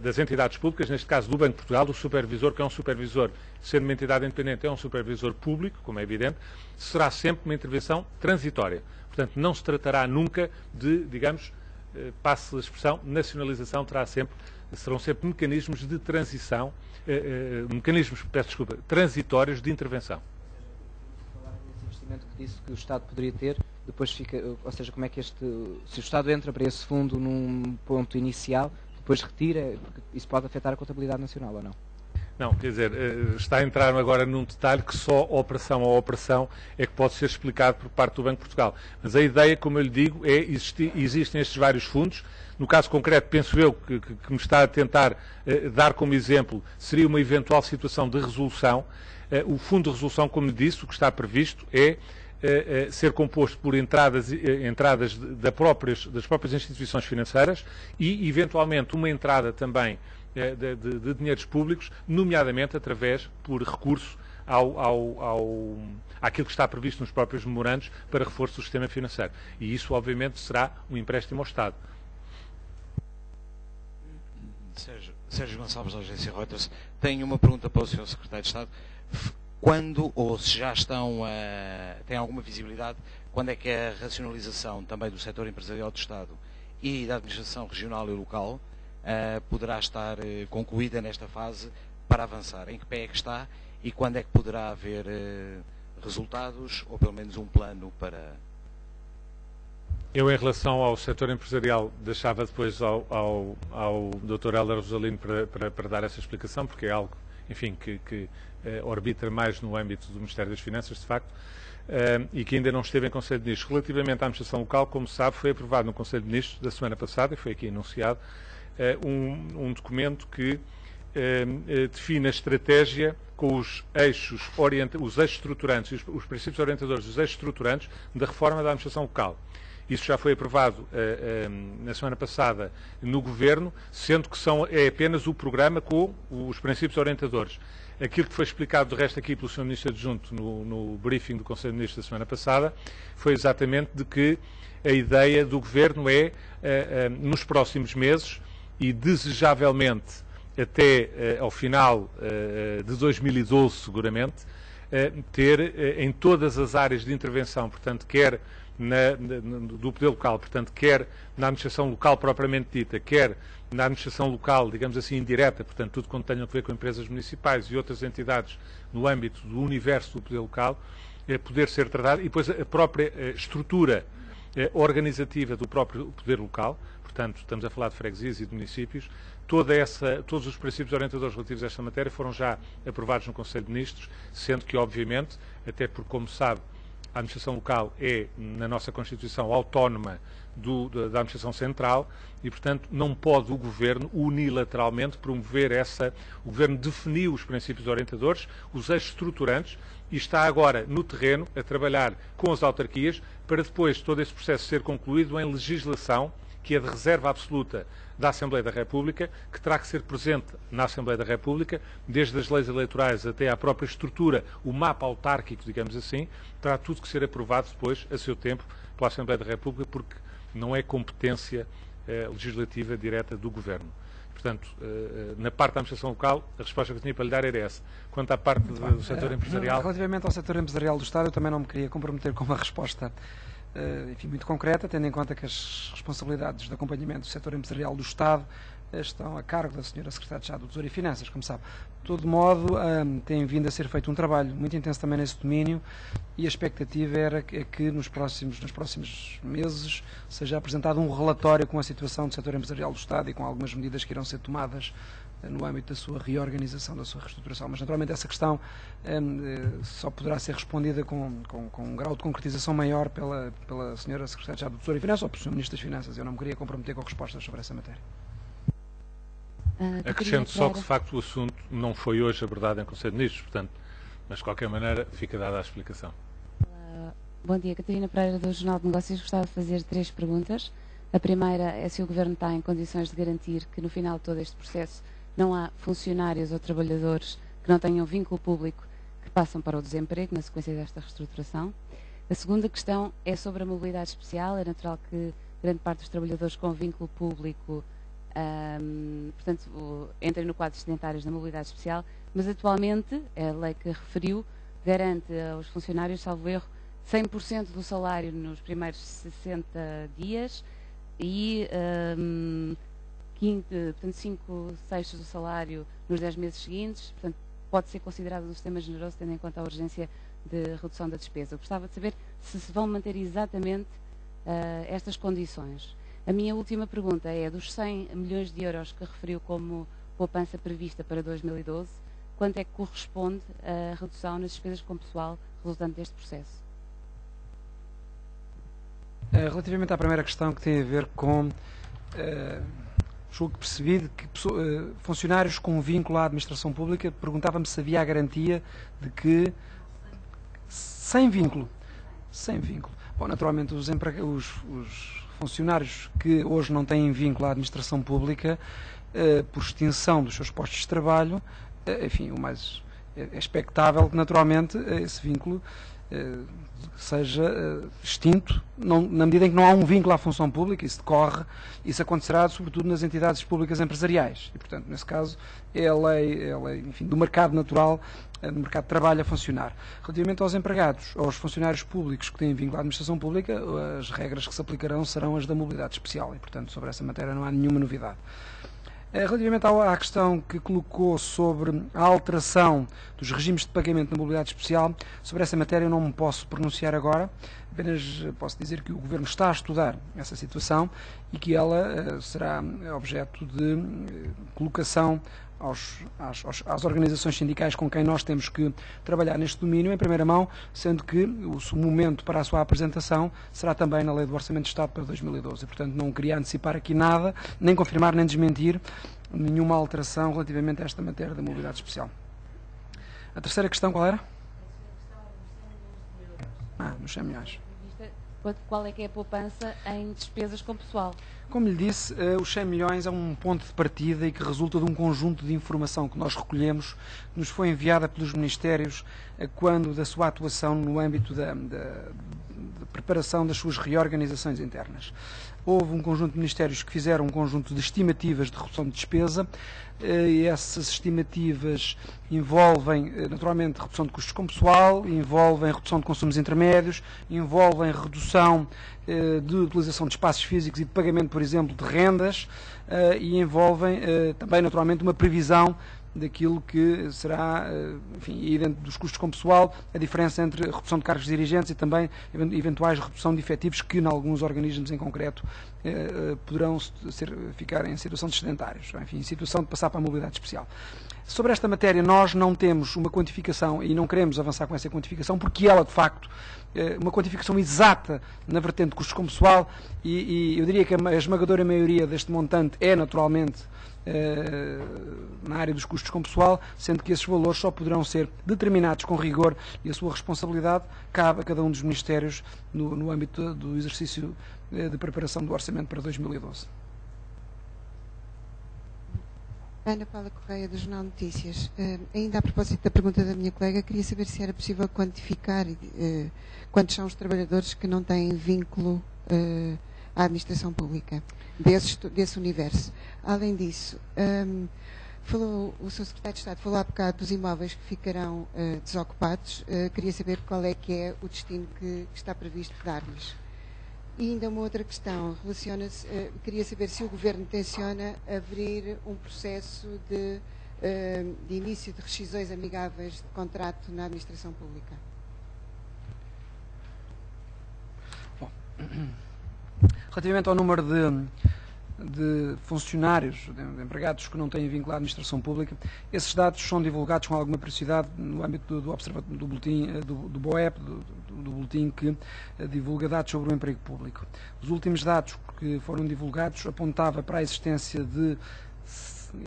Speaker 1: das entidades públicas, neste caso do Banco de Portugal, do supervisor, que é um supervisor, sendo uma entidade independente, é um supervisor público, como é evidente, será sempre uma intervenção transitória. Portanto, não se tratará nunca de, digamos, passe a expressão, nacionalização, serão sempre mecanismos de transição, transitórios de intervenção.
Speaker 3: Esse investimento que disse que o Estado poderia ter, depois fica, ou seja, como é que se o Estado entra para esse fundo num ponto inicial, depois retira, isso pode afetar a contabilidade nacional ou não?
Speaker 1: Não, quer dizer, está a entrar agora num detalhe que só operação a operação é que pode ser explicado por parte do Banco de Portugal. Mas a ideia, como eu lhe digo, existem estes vários fundos. No caso concreto, penso eu que me está a tentar dar como exemplo, seria uma eventual situação de resolução. O Fundo de Resolução, como disse, o que está previsto é ser composto por entradas das próprias instituições financeiras e, eventualmente, uma entrada também de dinheiros públicos, nomeadamente por recurso àquilo que está previsto nos próprios memorandos para reforço do sistema financeiro. E isso, obviamente, será um empréstimo ao Estado.
Speaker 7: Sérgio Gonçalves, da agência Reuters. Tenho uma pergunta para o Sr. Secretário de Estado. Quando, ou se já têm alguma visibilidade, quando é que a racionalização também do setor empresarial do Estado e da administração regional e local poderá estar concluída nesta fase para avançar? Em que pé é que está e quando é que poderá haver resultados ou pelo menos um plano para...
Speaker 1: Eu, em relação ao setor empresarial, deixava depois ao Dr. Hélder Rosalino para dar essa explicação, porque é algo, enfim, que orbita mais no âmbito do Ministério das Finanças, de facto, e que ainda não esteve em Conselho de Ministros. Relativamente à administração local, como sabe, foi aprovado no Conselho de Ministros da semana passada, e foi aqui anunciado, um documento que define a estratégia com os eixos estruturantes, os princípios orientadores dos eixos estruturantes da reforma da administração local. Isso já foi aprovado na semana passada no Governo, sendo que é apenas o programa com os princípios orientadores. Aquilo que foi explicado, de resto, aqui pelo Sr. Ministro Adjunto no briefing do Conselho de Ministros da semana passada, foi exatamente de que a ideia do Governo é, nos próximos meses, e desejavelmente até ao final de 2012, seguramente, ter em todas as áreas de intervenção, portanto, quer do poder local, portanto, quer na administração local propriamente dita, quer na administração local, digamos assim, indireta, portanto, tudo quanto tenha a ver com empresas municipais e outras entidades no âmbito do universo do poder local, poder ser tratado, e depois a própria estrutura organizativa do próprio poder local, portanto, estamos a falar de freguesias e de municípios, todos os princípios orientadores relativos a esta matéria foram já aprovados no Conselho de Ministros, sendo que, obviamente, até porque, como sabe, a administração local é, na nossa Constituição, autónoma da administração central e, portanto, não pode o Governo unilateralmente promover O Governo definiu os princípios orientadores, os eixos estruturantes, e está agora no terreno a trabalhar com as autarquias para depois todo esse processo ser concluído em legislação, que é de reserva absoluta da Assembleia da República, que terá que ser presente na Assembleia da República, desde as leis eleitorais até à própria estrutura, o mapa autárquico, digamos assim, terá tudo que ser aprovado depois, a seu tempo, pela Assembleia da República, porque não é competência legislativa direta do Governo. Portanto, na parte da administração local, a resposta que eu tinha para lhe dar era essa. Quanto à parte do setor empresarial...
Speaker 5: Relativamente ao setor empresarial do Estado, eu também não me queria comprometer com uma resposta enfim, muito concreta, tendo em conta que as responsabilidades de acompanhamento do setor empresarial do Estado estão a cargo da Sra. Secretária de Estado do Tesouro e Finanças, como sabe. De todo modo, tem vindo a ser feito um trabalho muito intenso também nesse domínio e a expectativa era que nos próximos meses seja apresentado um relatório com a situação do setor empresarial do Estado e com algumas medidas que irão ser tomadas no âmbito da sua reorganização, da sua reestruturação. Mas, naturalmente, essa questão só poderá ser respondida com um grau de concretização maior pela Sra. Secretária de Estado do Tesouro e Finanças ou pelo Sr. Ministro das Finanças. Eu não me queria comprometer com respostas sobre essa matéria.
Speaker 1: Acrescento só que, de facto, o assunto não foi hoje abordado em Conselho de Ministros, portanto, mas, de qualquer maneira, fica dada a explicação.
Speaker 8: Bom dia, Catarina Pereira, do Jornal de Negócios. Gostava de fazer 3 perguntas. A primeira é se o Governo está em condições de garantir que, no final de todo este processo, não há funcionários ou trabalhadores que não tenham vínculo público que passam para o desemprego na sequência desta reestruturação. A segunda questão é sobre a mobilidade especial. É natural que grande parte dos trabalhadores com vínculo público portanto, entrem no quadro de destinatários da mobilidade especial, mas atualmente a lei que referiu garante aos funcionários, salvo erro, 100% do salário nos primeiros 60 dias e 5/6 do salário nos 10 meses seguintes. Portanto, pode ser considerado um sistema generoso, tendo em conta a urgência de redução da despesa. Eu gostava de saber se vão manter exatamente estas condições. A minha última pergunta é, dos 100 milhões de euros que referiu como poupança prevista para 2012, quanto é que corresponde a redução nas despesas com pessoal resultante deste processo?
Speaker 5: Relativamente à primeira questão, que tem a ver com julgo que percebi, de que funcionários com vínculo à administração pública, perguntava-me se havia a garantia de que, sem vínculo. Bom, naturalmente, os funcionários que hoje não têm vínculo à administração pública, por extinção dos seus postos de trabalho, enfim, o mais é expectável que, naturalmente, esse vínculo seja extinto, na medida em que não há um vínculo à função pública. Isso acontecerá sobretudo nas entidades públicas empresariais e, portanto, nesse caso, é a lei, enfim, do mercado natural, do mercado de trabalho a funcionar. Relativamente aos empregados, aos funcionários públicos que têm vínculo à administração pública, as regras que se aplicarão serão as da mobilidade especial e, portanto, sobre essa matéria não há nenhuma novidade. Relativamente à questão que colocou sobre a alteração dos regimes de pagamento na mobilidade especial, sobre essa matéria eu não me posso pronunciar agora, apenas posso dizer que o Governo está a estudar essa situação e que ela será objeto de colocação às organizações sindicais com quem nós temos que trabalhar neste domínio em primeira mão, sendo que o momento para a sua apresentação será também na Lei do Orçamento de Estado para 2012. E, portanto, não queria antecipar aqui nada, nem confirmar nem desmentir nenhuma alteração relativamente a esta matéria da mobilidade especial. A terceira questão qual era? Nos 100 milhões.
Speaker 8: Qual é que é a poupança em despesas com pessoal?
Speaker 5: Como lhe disse, os 100 milhões é um ponto de partida e que resulta de um conjunto de informação que nós recolhemos, que nos foi enviada pelos Ministérios quando da sua atuação no âmbito da preparação das suas reorganizações internas. Houve um conjunto de Ministérios que fizeram um conjunto de estimativas de redução de despesa, e essas estimativas envolvem, naturalmente, redução de custos com pessoal, envolvem redução de consumos intermédios, envolvem redução de utilização de espaços físicos e de pagamento, por exemplo, de rendas, e envolvem também, naturalmente, uma previsão daquilo que será, enfim, e dentro dos custos com pessoal, a diferença entre redução de cargos dirigentes e também eventuais redução de efetivos que, em alguns organismos em concreto, poderão ficar em situação de sedentários, enfim, em situação de passar para a mobilidade especial. Sobre esta matéria, nós não temos uma quantificação e não queremos avançar com essa quantificação, porque ela, de facto, uma quantificação exata na vertente de custos com pessoal, e eu diria que a esmagadora maioria deste montante é, naturalmente, na área dos custos com pessoal, sendo que esses valores só poderão ser determinados com rigor e a sua responsabilidade cabe a cada um dos Ministérios no âmbito do exercício de preparação do Orçamento para 2012.
Speaker 9: Ana Paula Correia, do Jornal Notícias. Ainda a propósito da pergunta da minha colega, queria saber se era possível quantificar quantos são os trabalhadores que não têm vínculo à administração pública, desse universo. Além disso, o Sr. Secretário de Estado falou há bocado dos imóveis que ficarão desocupados. Queria saber qual é que é o destino que está previsto dar-lhes. E ainda uma outra questão, relaciona-se, queria saber se o Governo tenciona abrir um processo de início de rescisões amigáveis de contrato na administração pública.
Speaker 5: Bom, relativamente ao número de funcionários, de empregados que não têm vínculo à administração pública, esses dados são divulgados com alguma periodicidade no âmbito do boletim, do BOEP, do boletim que divulga dados sobre o emprego público. Os últimos dados que foram divulgados apontava para a existência de,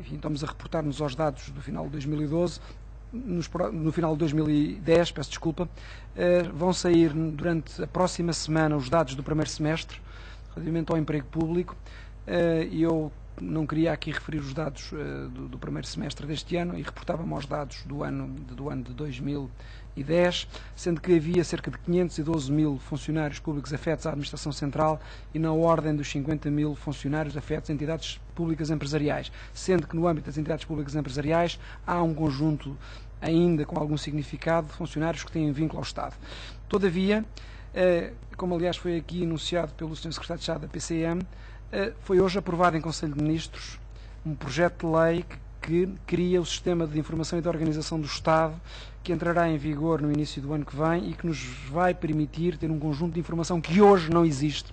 Speaker 5: enfim, estamos a reportar-nos aos dados do final de 2012, no final de 2010, peço desculpa, vão sair durante a próxima semana os dados do primeiro semestre, relativamente ao emprego público, e eu não queria aqui referir os dados do primeiro semestre deste ano e reportava-me aos dados do ano de 2010, sendo que havia cerca de 512 mil funcionários públicos afetos à administração central e na ordem dos 50 mil funcionários afetos a entidades públicas empresariais, sendo que no âmbito das entidades públicas empresariais há um conjunto ainda com algum significado de funcionários que têm vínculo ao Estado. Todavia, como aliás foi aqui enunciado pelo Sr. Secretário de Estado da PCM, foi hoje aprovado em Conselho de Ministros um projeto de lei que cria o Sistema de Informação e de Organização do Estado, que entrará em vigor no início do ano que vem e que nos vai permitir ter um conjunto de informação que hoje não existe,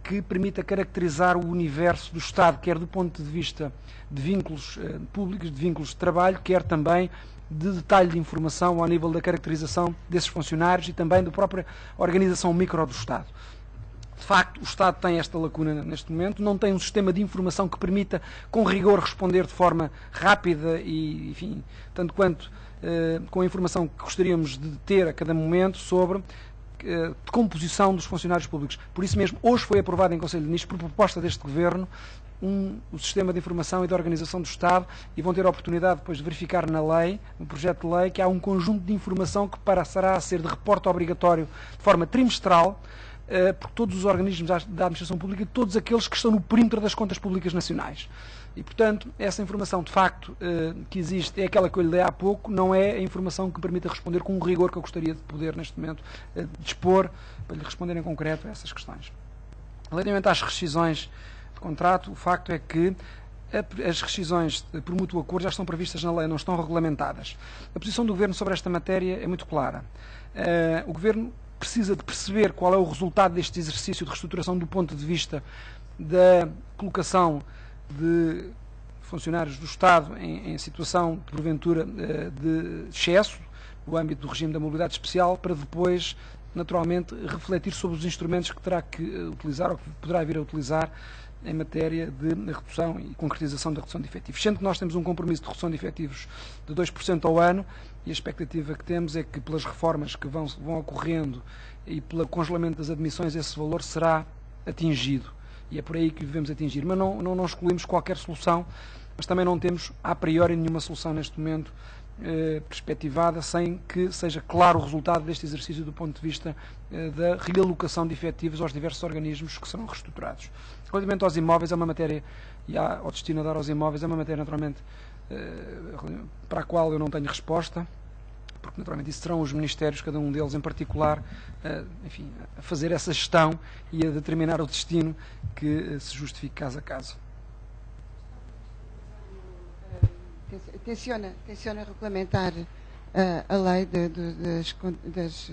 Speaker 5: que permita caracterizar o universo do Estado, quer do ponto de vista de vínculos públicos, de vínculos de trabalho, quer também de detalhe de informação ao nível da caracterização desses funcionários e também da própria organização micro do Estado. De facto, o Estado tem esta lacuna neste momento, não tem um sistema de informação que permita, com rigor, responder de forma rápida e, enfim, tanto quanto com a informação que gostaríamos de ter a cada momento sobre de composição dos funcionários públicos. Por isso mesmo, hoje foi aprovado em Conselho de Ministros, por proposta deste Governo, o sistema de informação e de organização do Estado, e vão ter a oportunidade depois de verificar na lei, no projeto de lei, que há um conjunto de informação que passará a ser de reporte obrigatório de forma trimestral, por todos os organismos da administração pública, todos aqueles que estão no perímetro das contas públicas nacionais. E, portanto, essa informação, de facto, que existe, é aquela que eu lhe dei há pouco, não é a informação que permita responder com o rigor que eu gostaria de poder, neste momento, dispor, para lhe responder em concreto a essas questões. Relativamente às rescisões de contrato, o facto é que as rescisões por mútuo acordo já estão previstas na lei, não estão regulamentadas. A posição do Governo sobre esta matéria é muito clara. O Governo precisa de perceber qual é o resultado deste exercício de reestruturação do ponto de vista da colocação de funcionários do Estado em situação, porventura, de excesso, no âmbito do regime da mobilidade especial, para depois, naturalmente, refletir sobre os instrumentos que terá que utilizar ou que poderá vir a utilizar em matéria de redução e concretização da redução de efetivos. Sendo que nós temos um compromisso de redução de efetivos de 2% ao ano, e a expectativa que temos é que, pelas reformas que vão ocorrendo e pelo congelamento das admissões, esse valor será atingido. E é por aí que devemos atingir. Mas não excluímos qualquer solução, mas também não temos, a priori, nenhuma solução neste momento perspectivada, sem que seja claro o resultado deste exercício do ponto de vista da realocação de efetivos aos diversos organismos que serão reestruturados. Relativamente aos imóveis, é uma matéria, e ao destinatário aos imóveis, é uma matéria, naturalmente, para a qual eu não tenho resposta, porque, naturalmente, isso serão os ministérios, cada um deles em particular, enfim, a fazer essa gestão e a determinar o destino que se justifique caso a caso.
Speaker 9: Tenciona regulamentar a lei das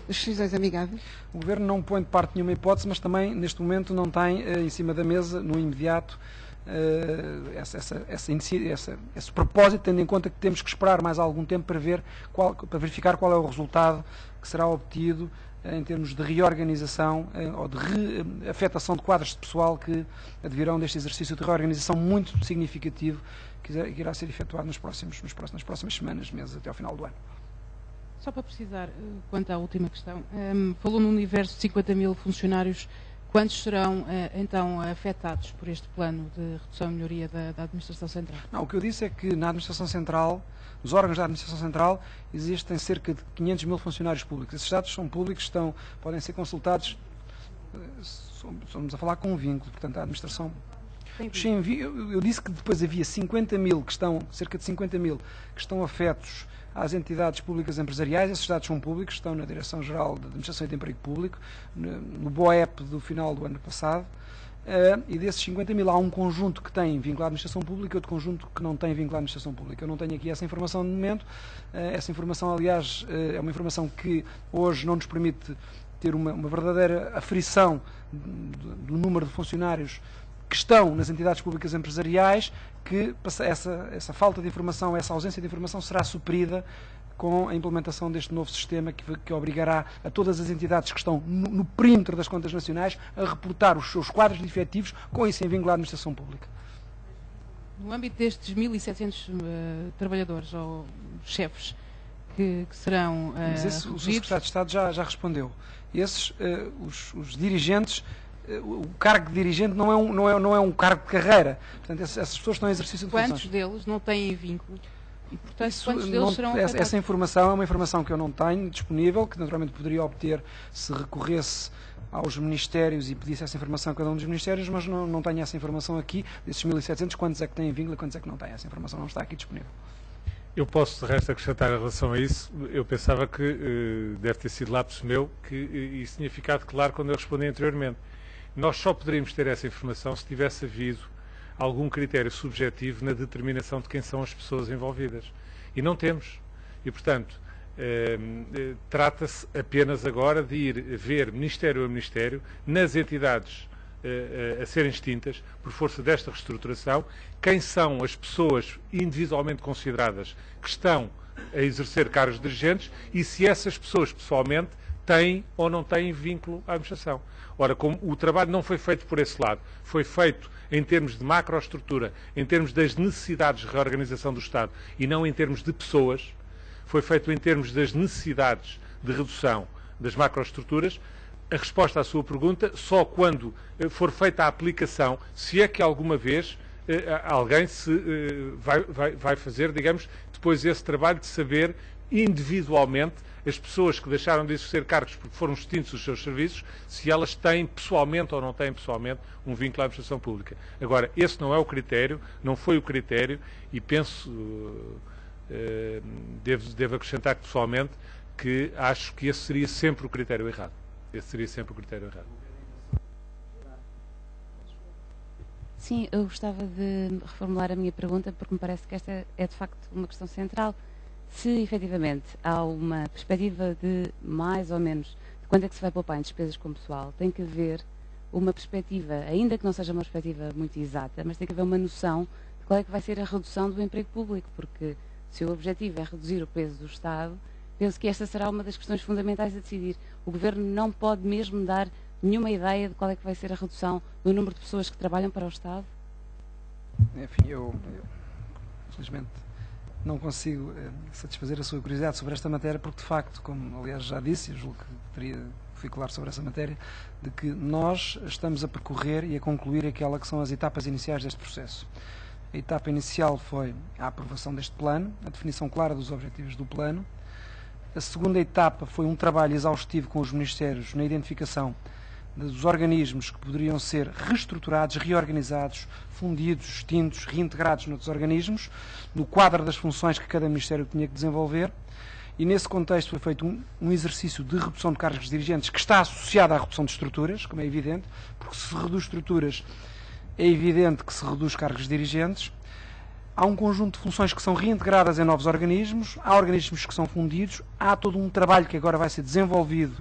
Speaker 9: rescisões amigáveis?
Speaker 5: O Governo não põe de parte nenhuma hipótese, mas também, neste momento, não tem em cima da mesa, no imediato, esse propósito, tendo em conta que temos que esperar mais algum tempo para verificar qual é o resultado que será obtido em termos de reorganização ou de reafetação de quadros de pessoal que advirão deste exercício de reorganização muito significativo que irá ser efetuado nas próximas semanas, meses, até ao final do ano.
Speaker 4: Só para precisar, quanto à última questão, falou num universo de 50 mil funcionários. Quantos serão, então, afetados por este plano de redução e melhoria da Administração Central?
Speaker 5: Não, o que eu disse é que na Administração Central, nos órgãos da Administração Central, existem cerca de 500 mil funcionários públicos. Esses dados são públicos, podem ser consultados, estamos a falar com um vínculo, portanto, a Administração... Eu disse que depois havia 50 mil, cerca de 50 mil, que estão afetos às entidades públicas empresariais. Esses dados são públicos, estão na Direção-Geral da Administração e de Emprego Público, no BOEP do final do ano passado, e desses 50 mil há um conjunto que tem vínculo à Administração Pública e outro conjunto que não tem vínculo à Administração Pública. Eu não tenho aqui essa informação no momento. Essa informação, aliás, é uma informação que hoje não nos permite ter uma verdadeira aferição do número de funcionários que estão nas entidades públicas empresariais, que essa falta de informação, essa ausência de informação será suprida com a implementação deste novo sistema que obrigará a todas as entidades que estão no perímetro das contas nacionais a reportar os seus quadros de efetivos, com isso em vínculo à administração pública.
Speaker 4: No âmbito destes 1.700 trabalhadores ou chefes que serão
Speaker 5: Mas esse, o Sr. Secretário de Estado já respondeu. Esses, os dirigentes... O cargo de dirigente não é um cargo de carreira. Portanto, essas pessoas estão em exercício de funções.
Speaker 4: Quantos deles não têm vínculo? E, portanto, quantos deles serão afetados?
Speaker 5: Essa informação é uma informação que eu não tenho disponível, que naturalmente poderia obter se recorresse aos ministérios e pedisse essa informação a cada um dos ministérios, mas não tenho essa informação aqui. Desses 1.700, quantos é que têm vínculo e quantos é que não têm? Essa informação não está aqui disponível.
Speaker 1: Eu posso, de resto, acrescentar em relação a isso. Eu pensava que deve ter sido lapso meu, que isso tinha ficado claro quando eu respondi anteriormente. Nós só poderíamos ter essa informação se tivesse havido algum critério subjetivo na determinação de quem são as pessoas envolvidas. E não temos. E, portanto, trata-se apenas agora de ir ver Ministério a Ministério, nas entidades a serem extintas, por força desta reestruturação, quem são as pessoas individualmente consideradas que estão a exercer cargos dirigentes e se essas pessoas, pessoalmente, têm ou não têm vínculo à administração. Ora, como o trabalho não foi feito por esse lado, foi feito em termos de macroestrutura, em termos das necessidades de reorganização do Estado e não em termos de pessoas, foi feito em termos das necessidades de redução das macroestruturas, a resposta à sua pergunta, só quando for feita a aplicação, se é que alguma vez alguém vai fazer, digamos, depois esse trabalho de saber individualmente as pessoas que deixaram de exercer cargos porque foram extintos os seus serviços, se elas têm pessoalmente ou não têm pessoalmente um vínculo à administração pública. Agora, esse não é o critério, não foi o critério, e penso, devo acrescentar que pessoalmente, que acho que esse seria sempre o critério errado. Esse seria sempre o critério errado.
Speaker 8: Sim, eu gostava de reformular a minha pergunta, porque me parece que esta é de facto uma questão central. Se efetivamente há uma perspectiva de mais ou menos de quanto é que se vai poupar em despesas com pessoal, tem que haver uma perspectiva, ainda que não seja uma perspectiva muito exata, mas tem que haver uma noção de qual é que vai ser a redução do emprego público, porque se o objetivo é reduzir o peso do Estado, penso que esta será uma das questões fundamentais a decidir. O Governo não pode mesmo dar nenhuma ideia de qual é que vai ser a redução do número de pessoas que trabalham para o Estado?
Speaker 5: Enfim, eu infelizmente não consigo satisfazer a sua curiosidade sobre esta matéria, porque de facto, como aliás já disse, eu julgo que teria que ficar claro sobre essa matéria, de que nós estamos a percorrer e a concluir aquela que são as etapas iniciais deste processo. A etapa inicial foi a aprovação deste plano, a definição clara dos objetivos do plano. A segunda etapa foi um trabalho exaustivo com os Ministérios na identificação dos organismos que poderiam ser reestruturados, reorganizados, fundidos, extintos, reintegrados noutros organismos, no quadro das funções que cada Ministério tinha que desenvolver. E nesse contexto foi feito um exercício de redução de cargos dirigentes que está associado à redução de estruturas, como é evidente, porque se reduz estruturas é evidente que se reduz cargos dirigentes. Há um conjunto de funções que são reintegradas em novos organismos, há organismos que são fundidos, há todo um trabalho que agora vai ser desenvolvido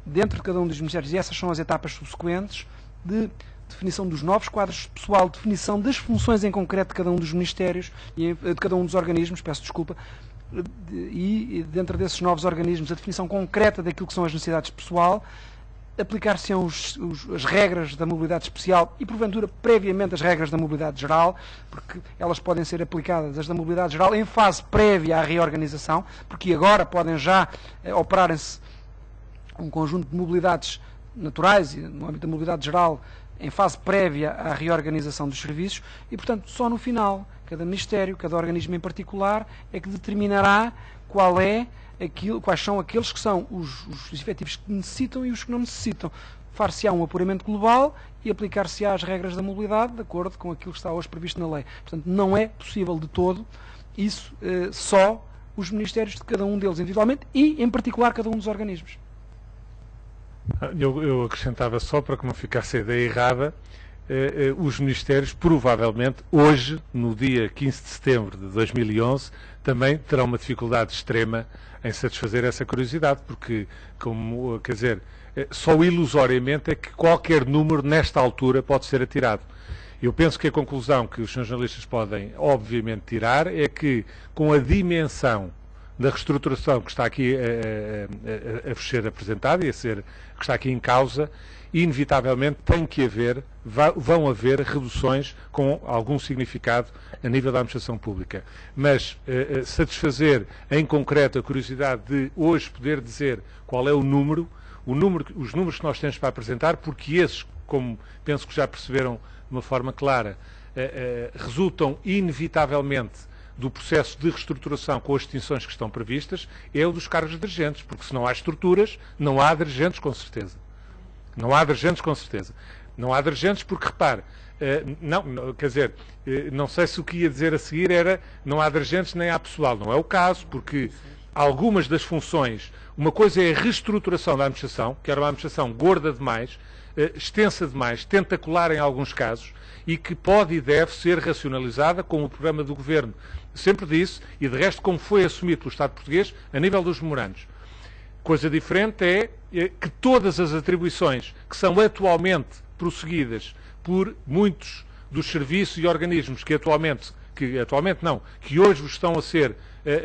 Speaker 5: dentro de cada um dos ministérios, e essas são as etapas subsequentes, de definição dos novos quadros de pessoal, definição das funções em concreto de cada um dos ministérios, e de cada um dos organismos, peço desculpa, e dentro desses novos organismos a definição concreta daquilo que são as necessidades de pessoal, aplicar-se-ão as regras da mobilidade especial e, porventura, previamente as regras da mobilidade geral, porque elas podem ser aplicadas, as da mobilidade geral, em fase prévia à reorganização, porque agora podem já operarem-se um conjunto de mobilidades naturais e no âmbito da mobilidade geral em fase prévia à reorganização dos serviços e, portanto, só no final, cada Ministério, cada organismo em particular, é que determinará quais são aqueles que são os efetivos que necessitam e os que não necessitam. Far-se-á um apuramento global e aplicar-se-á as regras da mobilidade de acordo com aquilo que está hoje previsto na lei. Portanto, não é possível de todo isso só os Ministérios de cada um deles individualmente e, em particular, cada um dos organismos.
Speaker 1: Eu acrescentava só, para que não ficasse a ideia errada, os Ministérios, provavelmente, hoje, no dia 15 de setembro de 2011, também terão uma dificuldade extrema em satisfazer essa curiosidade, porque, só ilusoriamente é que qualquer número, nesta altura, pode ser atirado. Eu penso que a conclusão que os jornalistas podem, obviamente, tirar é que, com a dimensão da reestruturação que está aqui a ser apresentada e que está aqui em causa, inevitavelmente vão haver reduções com algum significado a nível da administração pública. Mas satisfazer em concreto a curiosidade de hoje poder dizer qual é os números que nós temos para apresentar, porque esses, como penso que já perceberam de uma forma clara, resultam inevitavelmente do processo de reestruturação com as extinções que estão previstas, é o dos cargos dirigentes, porque se não há estruturas, não há dirigentes com certeza. Não há dirigentes com certeza. Não há dirigentes porque, repare, não sei se o que ia dizer a seguir era não há dirigentes nem há pessoal. Não é o caso, porque algumas das funções, uma coisa é a reestruturação da administração, que era uma administração gorda demais, extensa demais, tentacular em alguns casos, e que pode e deve ser racionalizada com o programa do Governo. Sempre disse, e de resto como foi assumido pelo Estado português, a nível dos memorandos. Coisa diferente é que todas as atribuições que são atualmente prosseguidas por muitos dos serviços e organismos que atualmente que atualmente não, que hoje vos estão a ser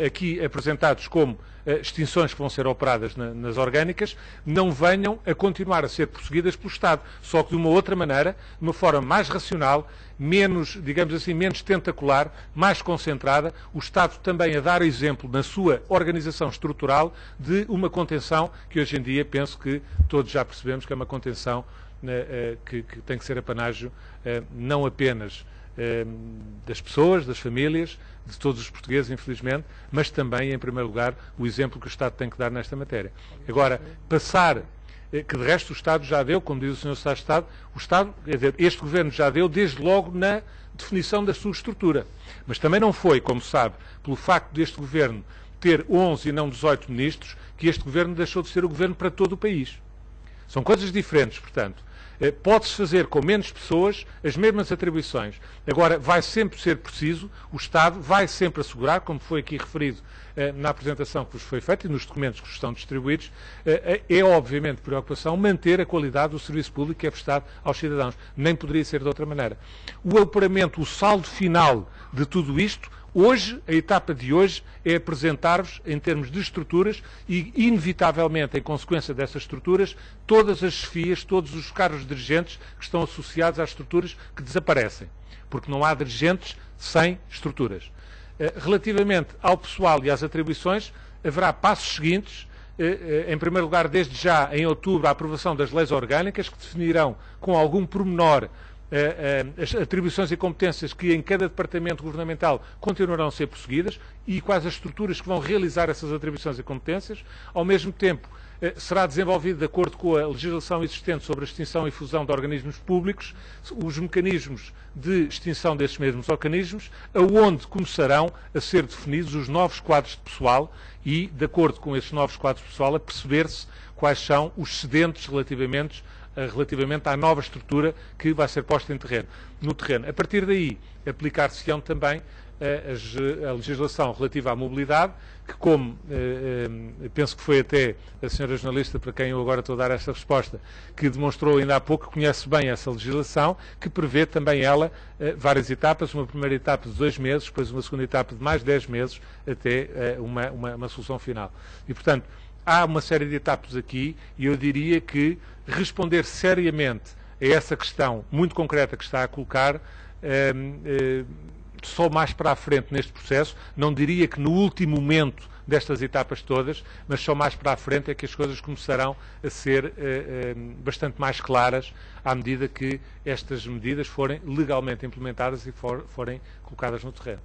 Speaker 1: aqui apresentados como extinções que vão ser operadas nas orgânicas, não venham a continuar a ser perseguidas pelo Estado, só que de uma outra maneira, de uma forma mais racional, menos, digamos assim, menos tentacular, mais concentrada, o Estado também a dar exemplo na sua organização estrutural de uma contenção que hoje em dia penso que todos já percebemos que é uma contenção que tem que ser apanágio não apenas das pessoas, das famílias, de todos os portugueses, infelizmente, mas também, em primeiro lugar, o exemplo que o Estado tem que dar nesta matéria. Agora, passar, que de resto o Estado já deu, como diz o Sr. Secretário de Estado, o Estado, quer dizer, este Governo já deu desde logo na definição da sua estrutura. Mas também não foi, como sabe, pelo facto deste Governo ter 11 e não 18 ministros, que este Governo deixou de ser o Governo para todo o país. São coisas diferentes, portanto. Pode-se fazer com menos pessoas as mesmas atribuições. Agora, vai sempre ser preciso, o Estado vai sempre assegurar, como foi aqui referido na apresentação que vos foi feita e nos documentos que vos estão distribuídos, é obviamente preocupação manter a qualidade do serviço público que é prestado aos cidadãos. Nem poderia ser de outra maneira. O apuramento, o saldo final de tudo isto, hoje, a etapa de hoje, é apresentar-vos, em termos de estruturas, e, inevitavelmente, em consequência dessas estruturas, todas as chefias, todos os cargos dirigentes que estão associados às estruturas que desaparecem. Porque não há dirigentes sem estruturas. Relativamente ao pessoal e às atribuições, haverá passos seguintes. Em primeiro lugar, desde já, em outubro, a aprovação das leis orgânicas, que definirão com algum pormenor as atribuições e competências que em cada departamento governamental continuarão a ser prosseguidas e quais as estruturas que vão realizar essas atribuições e competências. Ao mesmo tempo, será desenvolvido, de acordo com a legislação existente sobre a extinção e fusão de organismos públicos, os mecanismos de extinção desses mesmos organismos, aonde começarão a ser definidos os novos quadros de pessoal e, de acordo com esses novos quadros de pessoal, a perceber-se quais são os excedentes relativamente à nova estrutura que vai ser posta no terreno. A partir daí, aplicar-se-ão também a legislação relativa à mobilidade, que, como penso que foi até a senhora jornalista para quem eu agora estou a dar esta resposta, que demonstrou ainda há pouco que conhece bem essa legislação, que prevê também ela várias etapas, uma primeira etapa de 2 meses, depois uma segunda etapa de mais 10 meses, até uma solução final. E, portanto, há uma série de etapas aqui e eu diria que responder seriamente a essa questão muito concreta que está a colocar, só mais para a frente neste processo, não diria que no último momento destas etapas todas, mas só mais para a frente é que as coisas começarão a ser bastante mais claras à medida que estas medidas forem legalmente implementadas e forem colocadas no terreno.